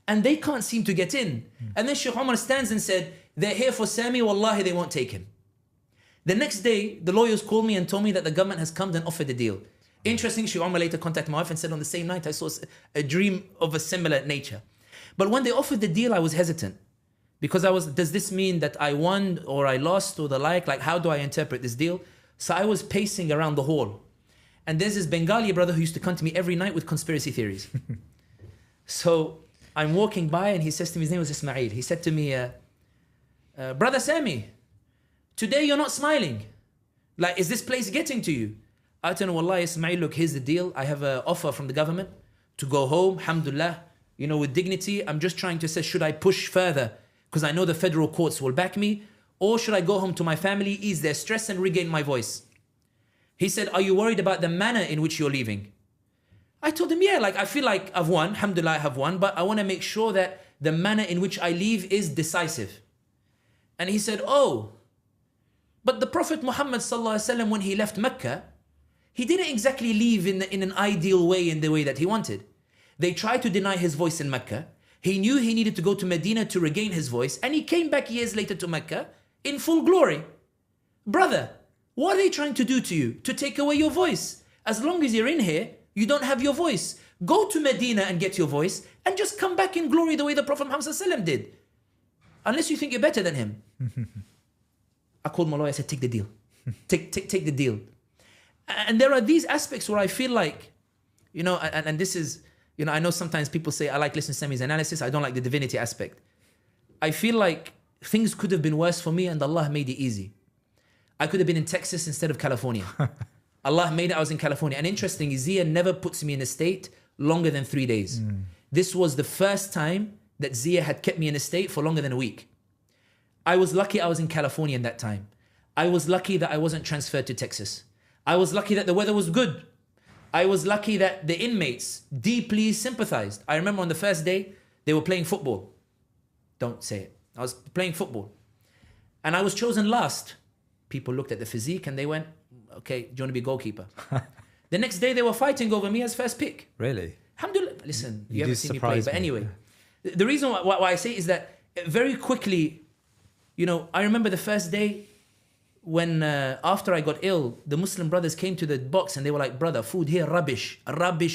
and they can't seem to get in. And then Sheikh Omar stands and said, they're here for Sami, wallahi they won't take him. The next day, the lawyers called me and told me that the government has come and offered a deal. Interesting, Sheikh Omar later contacted my wife and said on the same night I saw a dream of a similar nature. But when they offered the deal, I was hesitant. Because does this mean that I won or I lost or the like? Like, how do I interpret this deal? So I was pacing around the hall. And there's this Bengali brother who used to come to me every night with conspiracy theories. So I'm walking by and he says to me, his name was Ismail. He said to me, Brother Sami, today you're not smiling. Like, is this place getting to you? I told him, Wallahi, Ismail, look, here's the deal. I have an offer from the government to go home, alhamdulillah, with dignity. I'm just trying to say, should I push further? Because I know the federal courts will back me. Or should I go home to my family, ease their stress and regain my voice? He said, are you worried about the manner in which you're leaving? I told him, yeah, like I feel like I've won. Alhamdulillah, I have won. But I want to make sure that the manner in which I leave is decisive. And he said, oh, but the Prophet Muhammad ﷺ, when he left Mecca, he didn't exactly leave in an ideal way, in the way that he wanted. They tried to deny his voice in Mecca. He knew he needed to go to Medina to regain his voice, and he came back years later to Mecca in full glory. Brother, what are they trying to do to you? To take away your voice. As long as you're in here, you don't have your voice. Go to Medina and get your voice, and just come back in glory the way the Prophet Muhammad ﷺ did. Unless you think you're better than him. I called my lawyer, I said, take the deal. Take the deal. And there are these aspects where I feel like, and this is, I know sometimes people say, I like listening to Sami's analysis, I don't like the divinity aspect. I feel like things could have been worse for me and Allah made it easy. I could have been in Texas instead of California. Allah made it, I was in California. And interesting, Zia never puts me in a state longer than 3 days. This was the first time that Zia had kept me in a state for longer than a week. I was lucky I was in California in that time. I was lucky that I wasn't transferred to Texas. I was lucky that the weather was good. I was lucky that the inmates deeply sympathized. I remember on the first day, they were playing football. Don't say it. I was playing football. And I was chosen last. People looked at the physique and they went, okay, do you want to be goalkeeper? The next day, they were fighting over me as first pick. Really? Alhamdulillah. Listen, you haven't seen me play. But anyway, the reason why I say is that very quickly, I remember the first day when after I got ill, the Muslim brothers came to the box and they were like, brother, food here, rubbish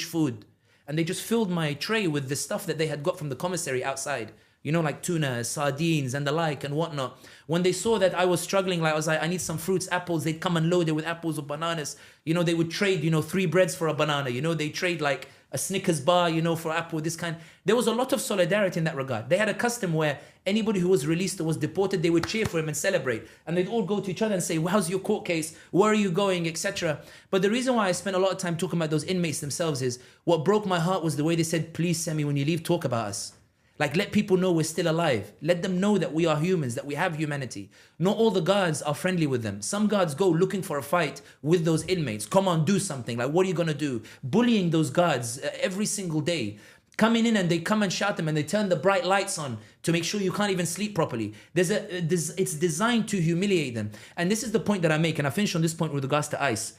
food. And they just filled my tray with the stuff that they had got from the commissary outside. Like tuna, sardines and the like and whatnot. When they saw that I was struggling, like I was like, I need some fruits, apples, they'd come and load it with apples or bananas. They would trade, 3 breads for a banana. They trade like a Snickers bar, for apple, this kind. There was a lot of solidarity in that regard. They had a custom where anybody who was released or was deported, they would cheer for him and celebrate. And they'd all go to each other and say, well, how's your court case? Where are you going, etc. But the reason why I spent a lot of time talking about those inmates themselves is what broke my heart was the way they said, please, Sami, when you leave, talk about us. Like, let people know we're still alive. Let them know that we are humans, that we have humanity. Not all the guards are friendly with them. Some guards go looking for a fight with those inmates. Come on, do something. Like, what are you going to do? Bullying those guards every single day. Coming in and they come and shout them and they turn the bright lights on to make sure you can't even sleep properly. It's designed to humiliate them. And this is the point that I make. And I finish on this point with regards to ICE.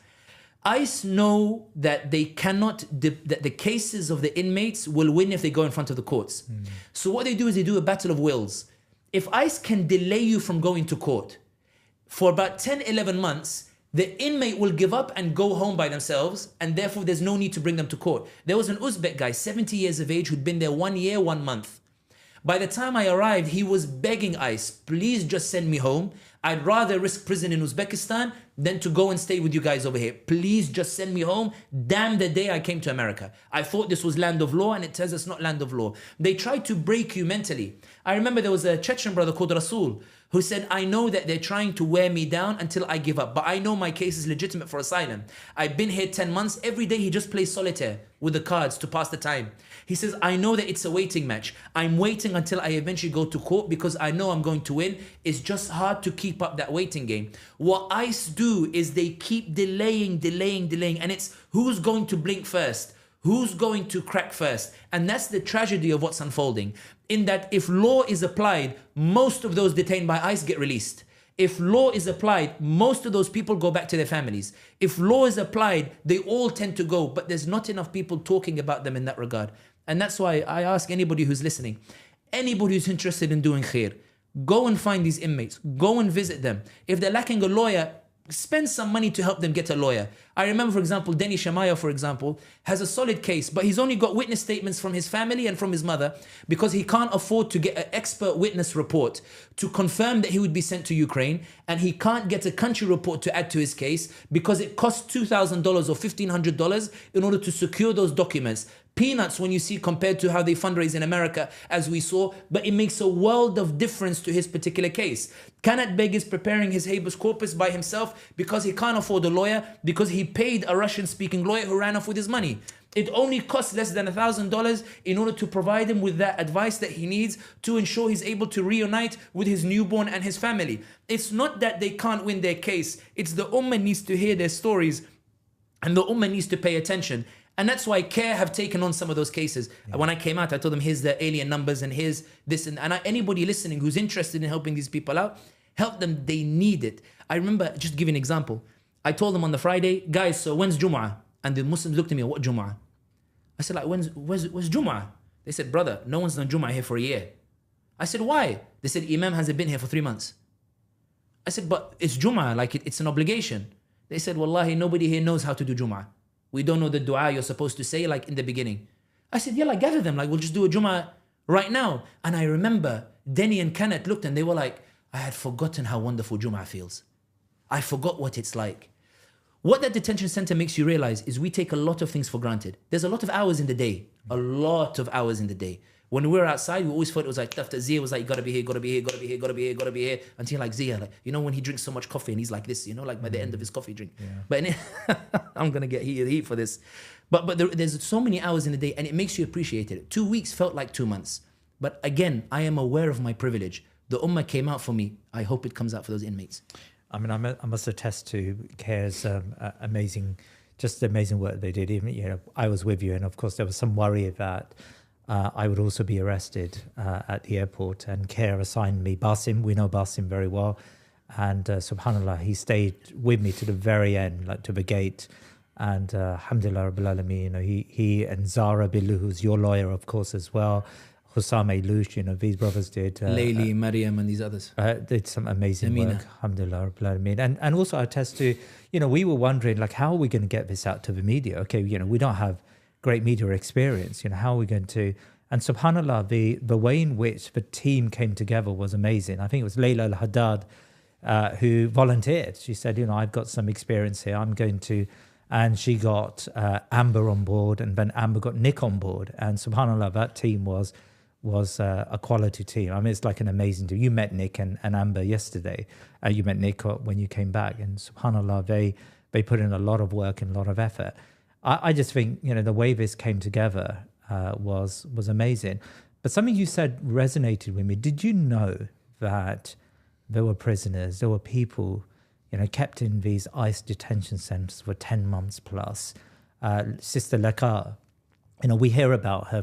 ICE know that they cannot, that the cases of the inmates will win if they go in front of the courts. So what they do is they do a battle of wills. If ICE can delay you from going to court for about 10, 11 months, the inmate will give up and go home by themselves, and therefore there's no need to bring them to court. There was an Uzbek guy, 70 years of age, who'd been there 1 year, 1 month. By the time I arrived, he was begging ICE, please just send me home. I'd rather risk prison in Uzbekistan than to go and stay with you guys over here. Please just send me home. Damn the day I came to America. I thought this was land of law, and it tells us not land of law. They tried to break you mentally. I remember there was a Chechen brother called Rasul who said, I know that they're trying to wear me down until I give up, but I know my case is legitimate for asylum. I've been here 10 months. Every day he just plays solitaire with the cards to pass the time. He says, I know that it's a waiting match. I'm waiting until I eventually go to court because I know I'm going to win. It's just hard to keep up that waiting game. What ICE do is they keep delaying, and it's who's going to blink first? Who's going to crack first? And that's the tragedy of what's unfolding. In that if law is applied, most of those detained by ICE get released. If law is applied, most of those people go back to their families. If law is applied, they all tend to go, but there's not enough people talking about them in that regard. And that's why I ask anybody who's listening, anybody who's interested in doing khair, go and find these inmates, go and visit them. If they're lacking a lawyer, spend some money to help them get a lawyer. I remember, for example, Denny Shamaya, for example, has a solid case, but he's only got witness statements from his family and from his mother because he can't afford to get an expert witness report to confirm that he would be sent to Ukraine, and he can't get a country report to add to his case because it costs $2,000 or $1,500 in order to secure those documents. Peanuts when you see compared to how they fundraise in America, as we saw, but it makes a world of difference to his particular case. Kanat Beg is preparing his habeas corpus by himself because he can't afford a lawyer, because he paid a Russian-speaking lawyer who ran off with his money. It only costs less than $1,000 in order to provide him with that advice that he needs to ensure he's able to reunite with his newborn and his family. It's not that they can't win their case. It's the ummah needs to hear their stories, and the ummah needs to pay attention. And that's why CAIR have taken on some of those cases. Yeah. When I came out, I told them, here's the alien numbers and here's this. Anybody listening who's interested in helping these people out, help them. They need it. I remember, just to give you an example, I told them on the Friday, guys, so when's Jum'ah? And the Muslims looked at me, what Jum'ah? I said, like, when's Jum'ah? They said, brother, no one's done Jum'ah here for a year. I said, why? They said, Imam hasn't been here for 3 months. I said, but it's Jum'ah, like it's an obligation. They said, wallahi, nobody here knows how to do Jum'ah. We don't know the dua you're supposed to say like in the beginning. I said, yeah, like gather them. Like we'll just do a Jummah right now. And I remember Denny and Kenneth looked and they were like, I had forgotten how wonderful Jummah feels. I forgot what it's like. What that detention center makes you realize is we take a lot of things for granted. There's a lot of hours in the day. A lot of hours in the day. When we were outside, we always thought it was like, Zia was like, you gotta be here, gotta be here, gotta be here, gotta be here, gotta be here. Until like Zia, like, you know, when he drinks so much coffee and he's like this, you know, like by the end of his coffee drink. Yeah. But I'm gonna get heat for this. But there's so many hours in the day and it makes you appreciate it. 2 weeks felt like 2 months. But again, I am aware of my privilege. The ummah came out for me. I hope it comes out for those inmates. I mean, I must attest to CAIR's amazing work they did. Even, you know, I was with you, and of course there was some worry that I would also be arrested at the airport, and CAIR assigned me Basim. We know Basim very well, and subhanallah, he stayed with me to the very end, like to the gate. And alhamdulillah rabbil alameen, you know, he and Zara Billu, who's your lawyer, of course, as well. Hussam Lush, you know, these brothers did. Layli, Maryam, and these others. Did some amazing Amina. work. Alhamdulillah rabbil alameen. And also I attest to, you know, we were wondering, like, how are we going to get this out to the media? Okay, you know, we don't have great media experience. You know, how are we going to? And subhanallah, the way in which the team came together was amazing. I think it was Layla Al-Haddad who volunteered. She said, you know, I've got some experience here. I'm going to, and she got Amber on board, and then Amber got Nick on board. And subhanallah, that team was a quality team. I mean, it's like an amazing team. You met Nick and Amber yesterday. You met Nick when you came back, and subhanallah, they put in a lot of work and a lot of effort. I just think, you know, the way this came together was amazing. But something you said resonated with me. Did you know that there were prisoners, there were people, you know, kept in these ICE detention centers for 10 months plus? Sister Leka, you know, we hear about her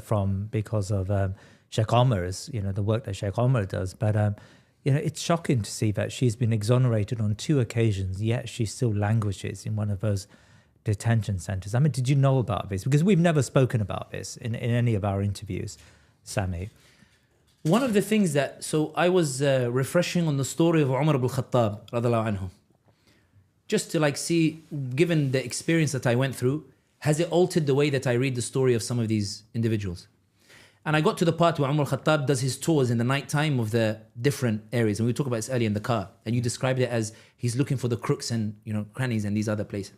because of Sheikh Omar's, you know, the work that Sheikh Omar does. But, you know, it's shocking to see that she's been exonerated on 2 occasions, yet she still languishes in one of those detention centers. I mean, did you know about this? Because we've never spoken about this in any of our interviews, Sami. One of the things that, so I was refreshing on the story of Umar ibn Khattab, radiallahu anhu. Just to like see, given the experience that I went through, has it altered the way that I read the story of some of these individuals? And I got to the part where Umar al-Khattab does his tours in the night time of the different areas. And we talk about this earlier in the car. And you described it as he's looking for the crooks and crannies and these other places.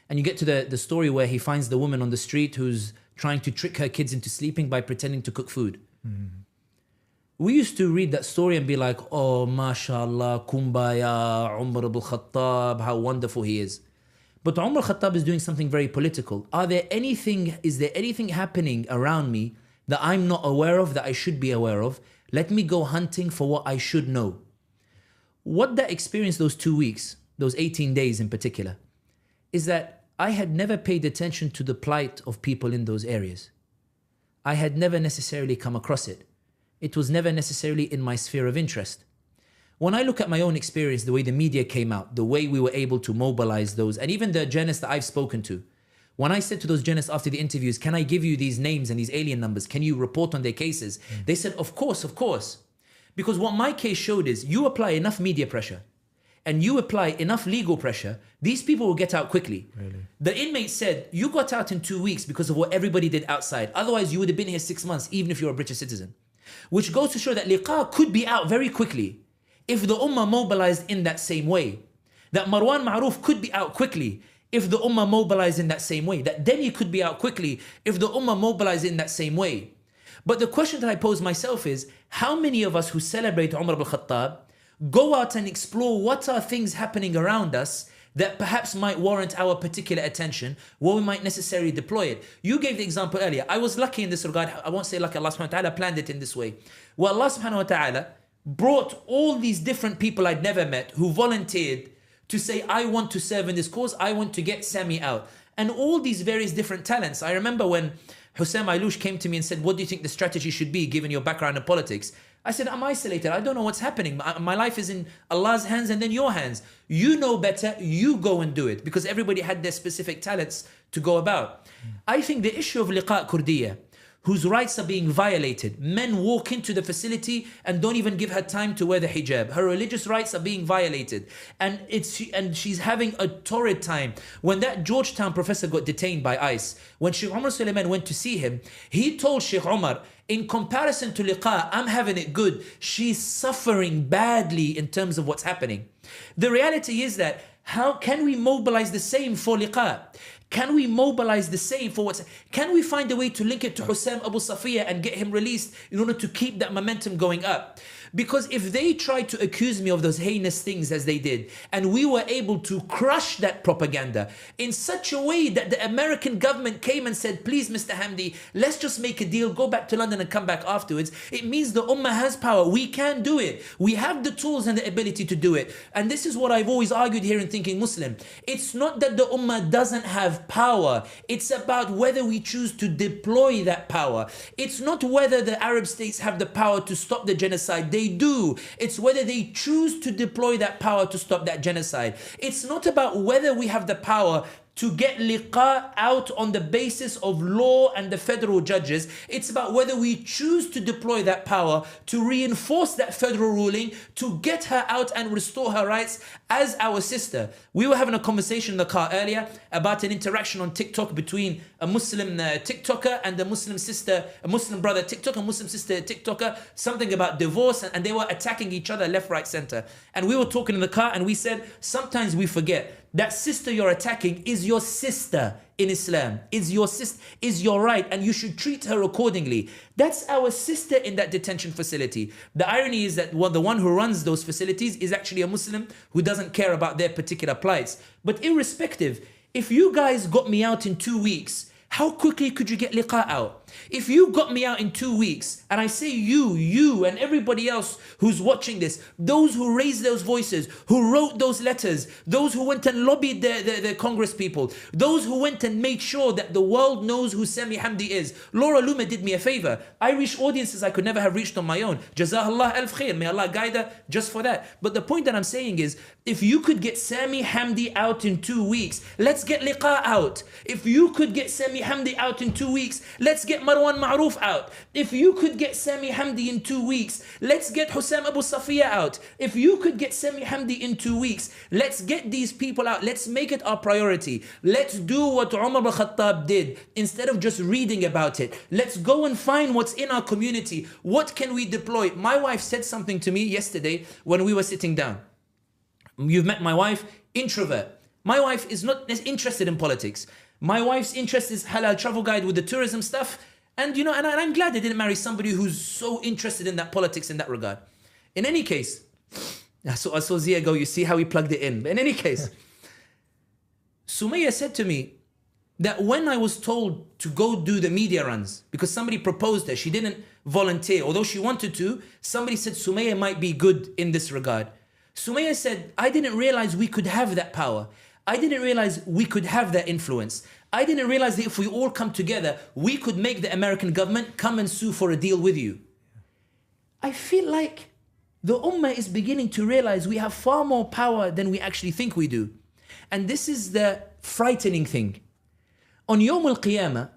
And you get to the story where he finds the woman on the street who's trying to trick her kids into sleeping by pretending to cook food. We used to read that story and be like, oh, mashallah, kumbaya, Umar ibn Khattab, how wonderful he is. But Umar al-Khattab is doing something very political. Is there anything happening around me that I'm not aware of, that I should be aware of? Let me go hunting for what I should know. What that experience, those 2 weeks, those 18 days in particular, is that I had never paid attention to the plight of people in those areas. I had never necessarily come across it. It was never necessarily in my sphere of interest. When I look at my own experience, the way the media came out, the way we were able to mobilize those, and even the journalists that I've spoken to, when I said to those journalists after the interviews, can I give you these names and these alien numbers? Can you report on their cases? They said, of course, of course. Because what my case showed is you apply enough media pressure and you apply enough legal pressure, these people will get out quickly. Really? The inmate said, you got out in 2 weeks because of what everybody did outside. Otherwise, you would have been here 6 months, even if you're a British citizen. Which goes to show that liqa could be out very quickly if the ummah mobilized in that same way. That Marwan Ma'ruf could be out quickly if the ummah mobilized in that same way. That Deni could be out quickly if the ummah mobilized in that same way. But the question that I pose myself is, how many of us who celebrate Umar ibn Khattab go out and explore what are things happening around us that perhaps might warrant our particular attention, where we might necessarily deploy it? You gave the example earlier. I was lucky in this regard. I won't say lucky, Allah subhanahu wa ta'ala planned it in this way. Well, Allah subhanahu wa ta'ala brought all these different people I'd never met who volunteered to say, I want to serve in this cause, I want to get Sami out. And all these various different talents. I remember when Hussein Ailouche came to me and said, what do you think the strategy should be given your background in politics? I said, I'm isolated. I don't know what's happening. My life is in Allah's hands and then your hands. You know better, you go and do it. Because everybody had their specific talents to go about. I think the issue of liqa Kurdiya, whose rights are being violated. Men walk into the facility and don't even give her time to wear the hijab. Her religious rights are being violated. And she's having a torrid time. When that Georgetown professor got detained by ICE, when Sheikh Umar Suleiman went to see him, he told Sheikh Umar, in comparison to liqa, I'm having it good. She's suffering badly in terms of what's happening. The reality is that, how can we mobilize the same for liqa? Can we mobilize the same for what's... Can we find a way to link it to Hussam Abu Safiya and get him released in order to keep that momentum going up? Because if they tried to accuse me of those heinous things as they did, and we were able to crush that propaganda in such a way that the American government came and said, please, Mr. Hamdi, let's just make a deal, go back to London and come back afterwards, it means the ummah has power. We can do it. We have the tools and the ability to do it. And this is what I've always argued here in Thinking Muslim. It's not that the ummah doesn't have power. It's about whether we choose to deploy that power. It's not whether the Arab states have the power to stop the genocide. They do. It's whether they choose to deploy that power to stop that genocide. It's not about whether we have the power to get liqa out on the basis of law and the federal judges. It's about whether we choose to deploy that power to reinforce that federal ruling, to get her out and restore her rights as our sister. We were having a conversation in the car earlier about an interaction on TikTok between a Muslim TikToker and a Muslim sister, a Muslim brother TikToker, a Muslim sister TikToker, something about divorce, and they were attacking each other left, right, center. And we were talking in the car and we said, sometimes we forget that sister you're attacking is your sister in Islam, is your sister, is your right, and you should treat her accordingly. That's our sister in that detention facility. The irony is that the one who runs those facilities is actually a Muslim who doesn't care about their particular plights. But irrespective, if you guys got me out in 2 weeks, how quickly could you get liqa out? If you got me out in 2 weeks, and I say you and everybody else who's watching this, those who raised those voices, who wrote those letters, those who went and lobbied the Congress people, those who went and made sure that the world knows who Sami Hamdi is. Laura Loomer did me a favor. I reached audiences I could never have reached on my own. Jazakallah alf khair. May Allah guide her just for that. But the point that I'm saying is, if you could get Sami Hamdi out in 2 weeks, let's get liqa out. If you could get Sami Hamdi out in 2 weeks, let's get get Marwan Ma'roof out. If you could get Sami Hamdi in 2 weeks, let's get Hussam Abu Safiya out. If you could get Sami Hamdi in 2 weeks, let's get these people out. Let's make it our priority. Let's do what Umar ibn Khattab did. Instead of just reading about it, let's go and find what's in our community. What can we deploy? My wife said something to me yesterday when we were sitting down. You've met my wife, introvert. My wife is not interested in politics. My wife's interest is halal travel guide with the tourism stuff. And you know, and I'm glad I didn't marry somebody who's so interested in that politics in that regard. In any case, I saw Zia go, you see how he plugged it in. But in any case, Sumaya said to me that when I was told to go do the media runs, because somebody proposed her, she didn't volunteer. Although she wanted to, somebody said Sumaya might be good in this regard. Sumaya said, I didn't realize we could have that power. I didn't realize we could have that influence. I didn't realize that if we all come together, we could make the American government come and sue for a deal with you. I feel like the ummah is beginning to realize we have far more power than we actually think we do. And this is the frightening thing. On Yawm al-Qiyamah,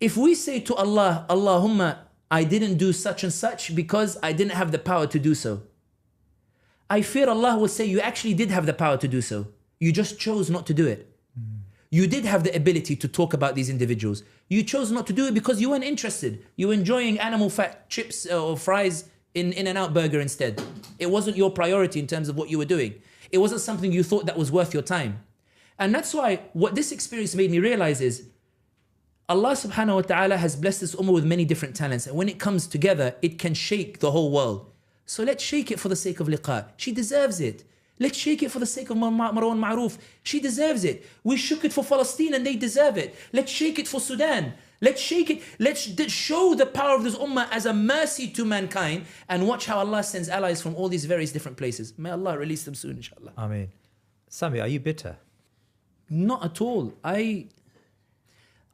if we say to Allah, Allahumma, I didn't do such and such because I didn't have the power to do so, I fear Allah will say, you actually did have the power to do so. You just chose not to do it. You did have the ability to talk about these individuals. You chose not to do it because you weren't interested. You were enjoying animal fat chips or fries in In-N-Out Burger instead. It wasn't your priority in terms of what you were doing. It wasn't something you thought that was worth your time. And that's why what this experience made me realize is Allah subhanahu wa ta'ala has blessed this ummah with many different talents. And when it comes together, it can shake the whole world. So let's shake it for the sake of Liqa. She deserves it. Let's shake it for the sake of Marwan Ma'roof. She deserves it. We shook it for Palestine and they deserve it. Let's shake it for Sudan. Let's shake it. Let's show the power of this ummah as a mercy to mankind and watch how Allah sends allies from all these various different places. May Allah release them soon, inshallah. Ameen. Sami, are you bitter? Not at all. I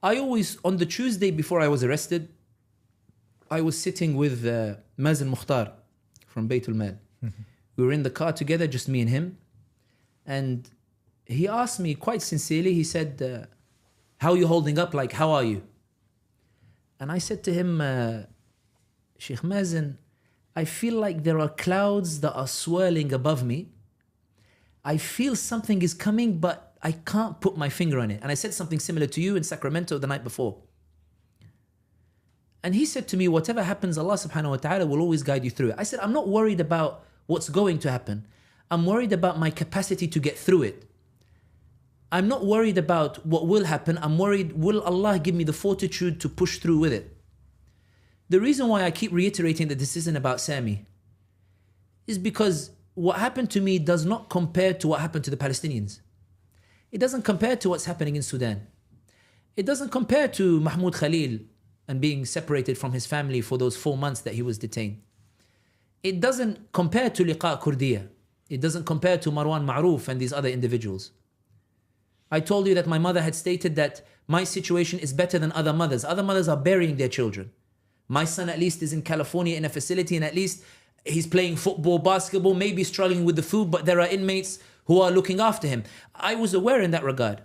always, on the Tuesday before I was arrested, I was sitting with Mazen Mukhtar from Baytul Mal. We were in the car together, just me and him. And he asked me quite sincerely, he said, how are you holding up? Like, how are you? And I said to him, Sheikh Mazen, I feel like there are clouds that are swirling above me. I feel something is coming, but I can't put my finger on it. And I said something similar to you in Sacramento the night before. And he said to me, whatever happens, Allah subhanahu wa ta'ala will always guide you through it. I said, I'm not worried about what's going to happen. I'm worried about my capacity to get through it. I'm not worried about what will happen. I'm worried, will Allah give me the fortitude to push through with it? The reason why I keep reiterating that this isn't about Sami is because what happened to me does not compare to what happened to the Palestinians. It doesn't compare to what's happening in Sudan. It doesn't compare to Mahmoud Khalil and being separated from his family for those 4 months that he was detained. It doesn't compare to Liqa Kurdiya. It doesn't compare to Marwan Ma'roof and these other individuals. I told you that my mother had stated that my situation is better than other mothers. Other mothers are burying their children. My son at least is in California in a facility and at least he's playing football, basketball, maybe struggling with the food, but there are inmates who are looking after him. I was aware in that regard.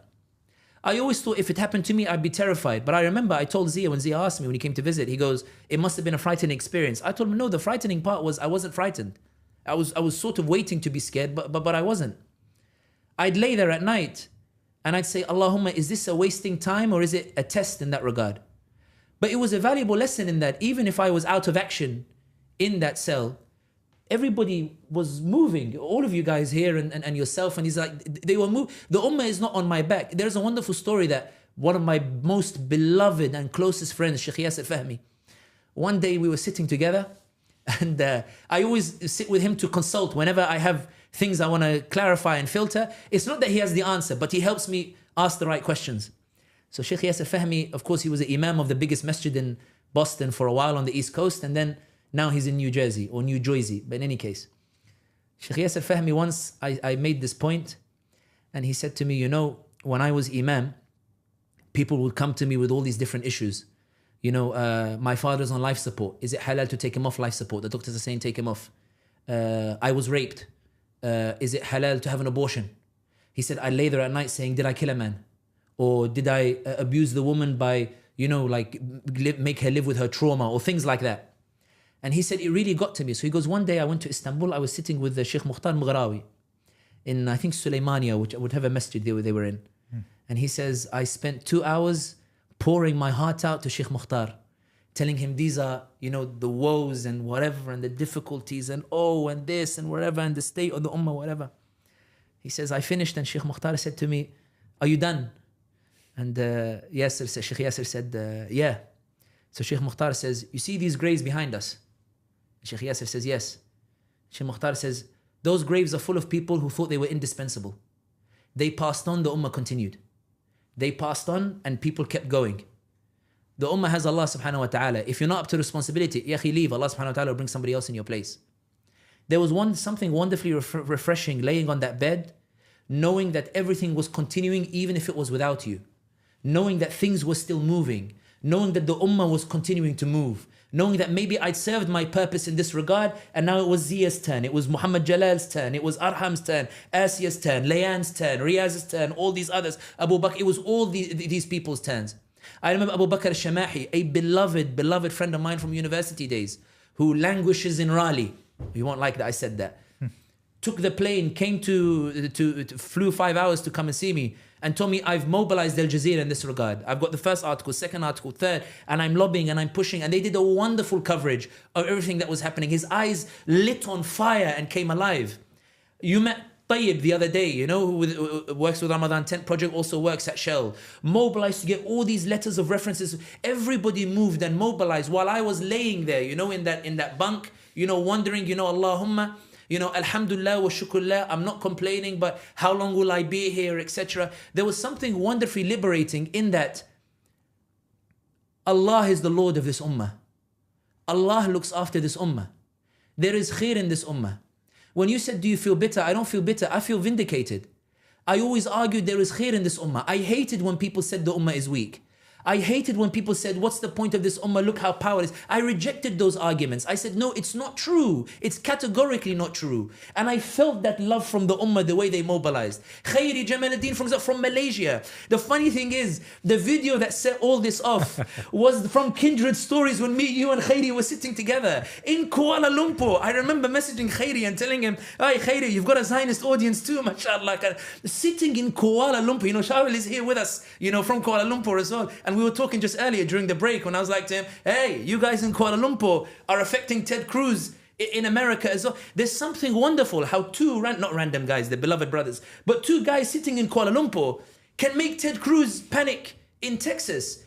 I always thought if it happened to me, I'd be terrified. But I remember I told Zia, when Zia asked me when he came to visit, he goes, it must have been a frightening experience. I told him, no, the frightening part was I wasn't frightened. I was sort of waiting to be scared, but I wasn't. I'd lay there at night and I'd say, Allahumma, is this a wasting time or is it a test in that regard? But it was a valuable lesson in that even if I was out of action in that cell, everybody was moving, all of you guys here and yourself, and he's like, they were moving. The ummah is not on my back. There's a wonderful story that one of my most beloved and closest friends, Sheikh Yasser Fahmi, one day we were sitting together and I always sit with him to consult whenever I have things I want to clarify and filter. It's not that he has the answer, but he helps me ask the right questions. So Sheikh Yasser Fahmi, of course, he was the imam of the biggest masjid in Boston for a while on the East Coast, and then now he's in New Jersey or New Jersey. But in any case, Sheikh Yasser Fahmi, once I made this point and he said to me, you know, when I was imam, people would come to me with all these different issues. You know, my father's on life support. Is it halal to take him off life support? The doctors are saying take him off. I was raped. Is it halal to have an abortion? He said, I lay there at night saying, did I kill a man? Or did I abuse the woman by like make her live with her trauma or things like that. And he said, it really got to me. So he goes, one day I went to Istanbul, I was sitting with the Sheikh Mukhtar Mughrawi in, I think, Sulaimania, whatever masjid they were in. And he says, I spent 2 hours pouring my heart out to Sheikh Mukhtar, telling him these are, the woes and whatever and the difficulties and and this and whatever and the state of the ummah, whatever. He says, I finished and Sheikh Mukhtar said to me, are you done? And Sheikh Yasser said, yeah. So Sheikh Mukhtar says, you see these graves behind us? Sheikh Yasser says, yes. Sheikh Mukhtar says, those graves are full of people who thought they were indispensable. They passed on, the ummah continued. They passed on and people kept going. The ummah has Allah subhanahu wa ta'ala. If you're not up to responsibility, leave. Allah subhanahu wa ta'ala will bring somebody else in your place. There was something wonderfully refreshing laying on that bed, knowing that everything was continuing even if it was without you. Knowing that things were still moving. Knowing that the ummah was continuing to move. Knowing that maybe I'd served my purpose in this regard and now it was Zia's turn, it was Muhammad Jalal's turn, it was Arham's turn, Asia's turn, Layan's turn, Riyaz's turn, all these others, Abu Bakr, it was all these people's turns. I remember Abu Bakr al-Shamahi, a beloved friend of mine from university days, who languishes in Raleigh. You won't like that I said that. Took the plane, came flew 5 hours to come and see me and told me I've mobilized Al Jazeera in this regard. I've got the first article, second article, third, and I'm lobbying and I'm pushing. And they did a wonderful coverage of everything that was happening. His eyes lit on fire and came alive. You met Tayyib the other day, who works with Ramadan Tent Project, also works at Shell. Mobilized to get all these letters of references. Everybody moved and mobilized while I was laying there, in that bunk, wondering, Allahumma, alhamdulillah wa shukrullah, I'm not complaining, but how long will I be here, etc. There was something wonderfully liberating in that. Allah is the Lord of this ummah. Allah looks after this ummah. There is khair in this ummah. When you said, do you feel bitter? I don't feel bitter. I feel vindicated. I always argued there is khair in this ummah. I hated when people said the ummah is weak. I hated when people said, what's the point of this ummah? Look how powerless. I rejected those arguments. I said, no, it's not true. It's categorically not true. And I felt that love from the ummah, the way they mobilized. Khairi Jamaluddin from Malaysia. The funny thing is, the video that set all this off was from Kindred Stories when me, you and Khairi were sitting together in Kuala Lumpur. I remember messaging Khairi and telling him, hey Khairi, you've got a Zionist audience too, mashallah. Sitting in Kuala Lumpur, Shawil is here with us, from Kuala Lumpur as well. And we were talking just earlier during the break when I was like to him, hey, you guys in Kuala Lumpur are affecting Ted Cruz in America as well. There's something wonderful how not random guys, they're beloved brothers, but two guys sitting in Kuala Lumpur can make Ted Cruz panic in Texas.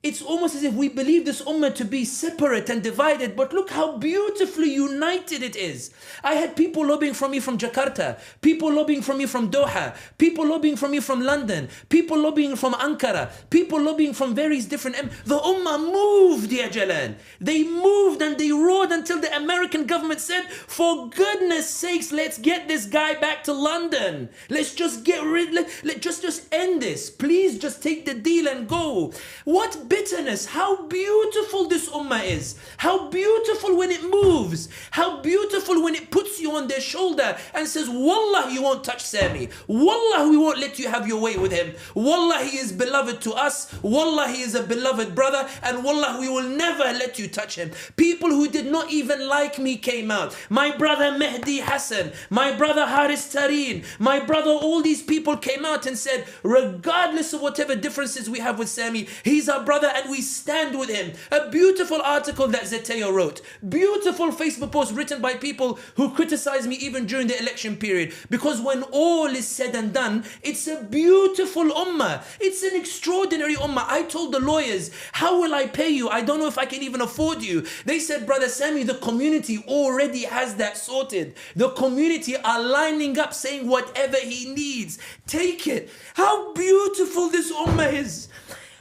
It's almost as if we believe this ummah to be separate and divided, but look how beautifully united it is. I had people lobbying for me from Jakarta, people lobbying for me from Doha, people lobbying for me from London, people lobbying from Ankara, people lobbying from various different... The ummah moved, Ya Jalal. They moved and they roared until the American government said, for goodness sakes, let's get this guy back to London. Let's just get rid... Let's just end this. Please just take the deal and go. What bitterness, how beautiful this ummah is, how beautiful when it moves, how beautiful when it puts you on their shoulder and says, wallah, you won't touch Sami, wallah, we won't let you have your way with him, wallah, he is beloved to us, wallah, he is a beloved brother, and wallah, we will never let you touch him. People who did not even like me came out. My brother Mehdi Hassan, my brother Haris Tareen, my brother, all these people came out and said, regardless of whatever differences we have with Sami, he's our brother and we stand with him. A beautiful article that Zeteo wrote. Beautiful Facebook post written by people who criticize me even during the election period. Because when all is said and done, it's a beautiful ummah. It's an extraordinary ummah. I told the lawyers, how will I pay you? I don't know if I can even afford you. They said, Brother Sami, the community already has that sorted. The community are lining up saying whatever he needs, take it. How beautiful this ummah is.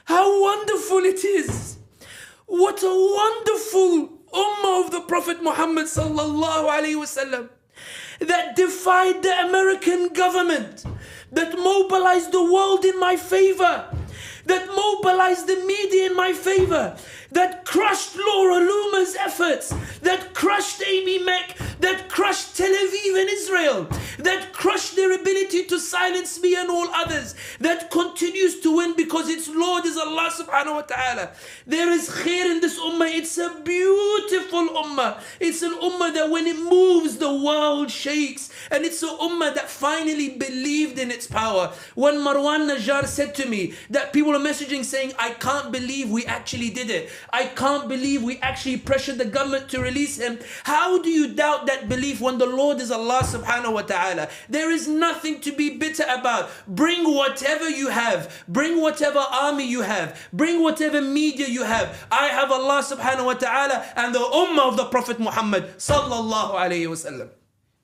How wonderful it is. What a wonderful ummah of the Prophet Muhammad sallallahu alaihi wasallam that defied the American government, that mobilized the world in my favor, that mobilized the media in my favor, that crushed Laura Loomer's efforts, that crushed Amy Mack that crushed Tel Aviv and Israel, that crushed their ability to silence me and all others, that continues to win because its Lord is Allah subhanahu wa ta'ala. There is khair in this ummah. It's a beautiful ummah. It's an ummah that when it moves, the world shakes. And it's an ummah that finally believed in its power. When Marwan Najjar said to me that people are messaging saying, I can't believe we actually did it. I can't believe we actually pressured the government to release him. How do you doubt that belief when the Lord is Allah subhanahu wa ta'ala? There is nothing to be bitter about. Bring whatever you have. Bring whatever army you have. Bring whatever media you have. I have Allah subhanahu wa ta'ala and the ummah of the Prophet Muhammad sallallahu alayhi wa sallam.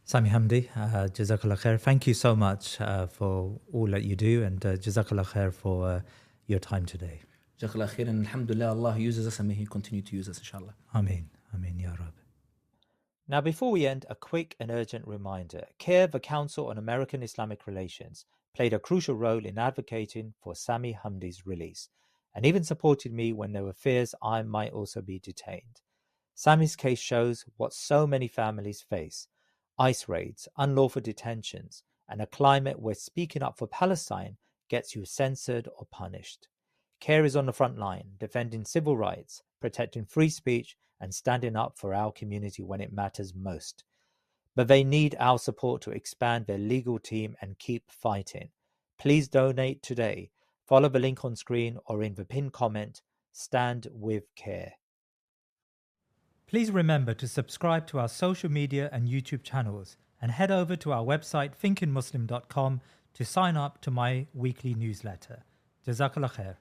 Sami Hamdi, Jazakallah khair. Thank you so much for all that you do, and Jazakallah khair for your time today. Jazakallah khair, and alhamdulillah, Allah uses us and may He continue to use us, inshallah. Ameen. Ameen, Ya Rab. Now, before we end, a quick and urgent reminder. CAIR, the Council on American Islamic Relations, played a crucial role in advocating for Sami Hamdi's release, and even supported me when there were fears I might also be detained. Sami's case shows what so many families face: ICE raids, unlawful detentions, and a climate where speaking up for Palestine gets you censored or punished. CAIR is on the front line, defending civil rights, protecting free speech, and standing up for our community when it matters most. But they need our support to expand their legal team and keep fighting. Please donate today. Follow the link on screen or in the pinned comment. Stand with CAIR. Please remember to subscribe to our social media and YouTube channels, and head over to our website thinkingmuslim.com to sign up to my weekly newsletter. Jazakallah khair.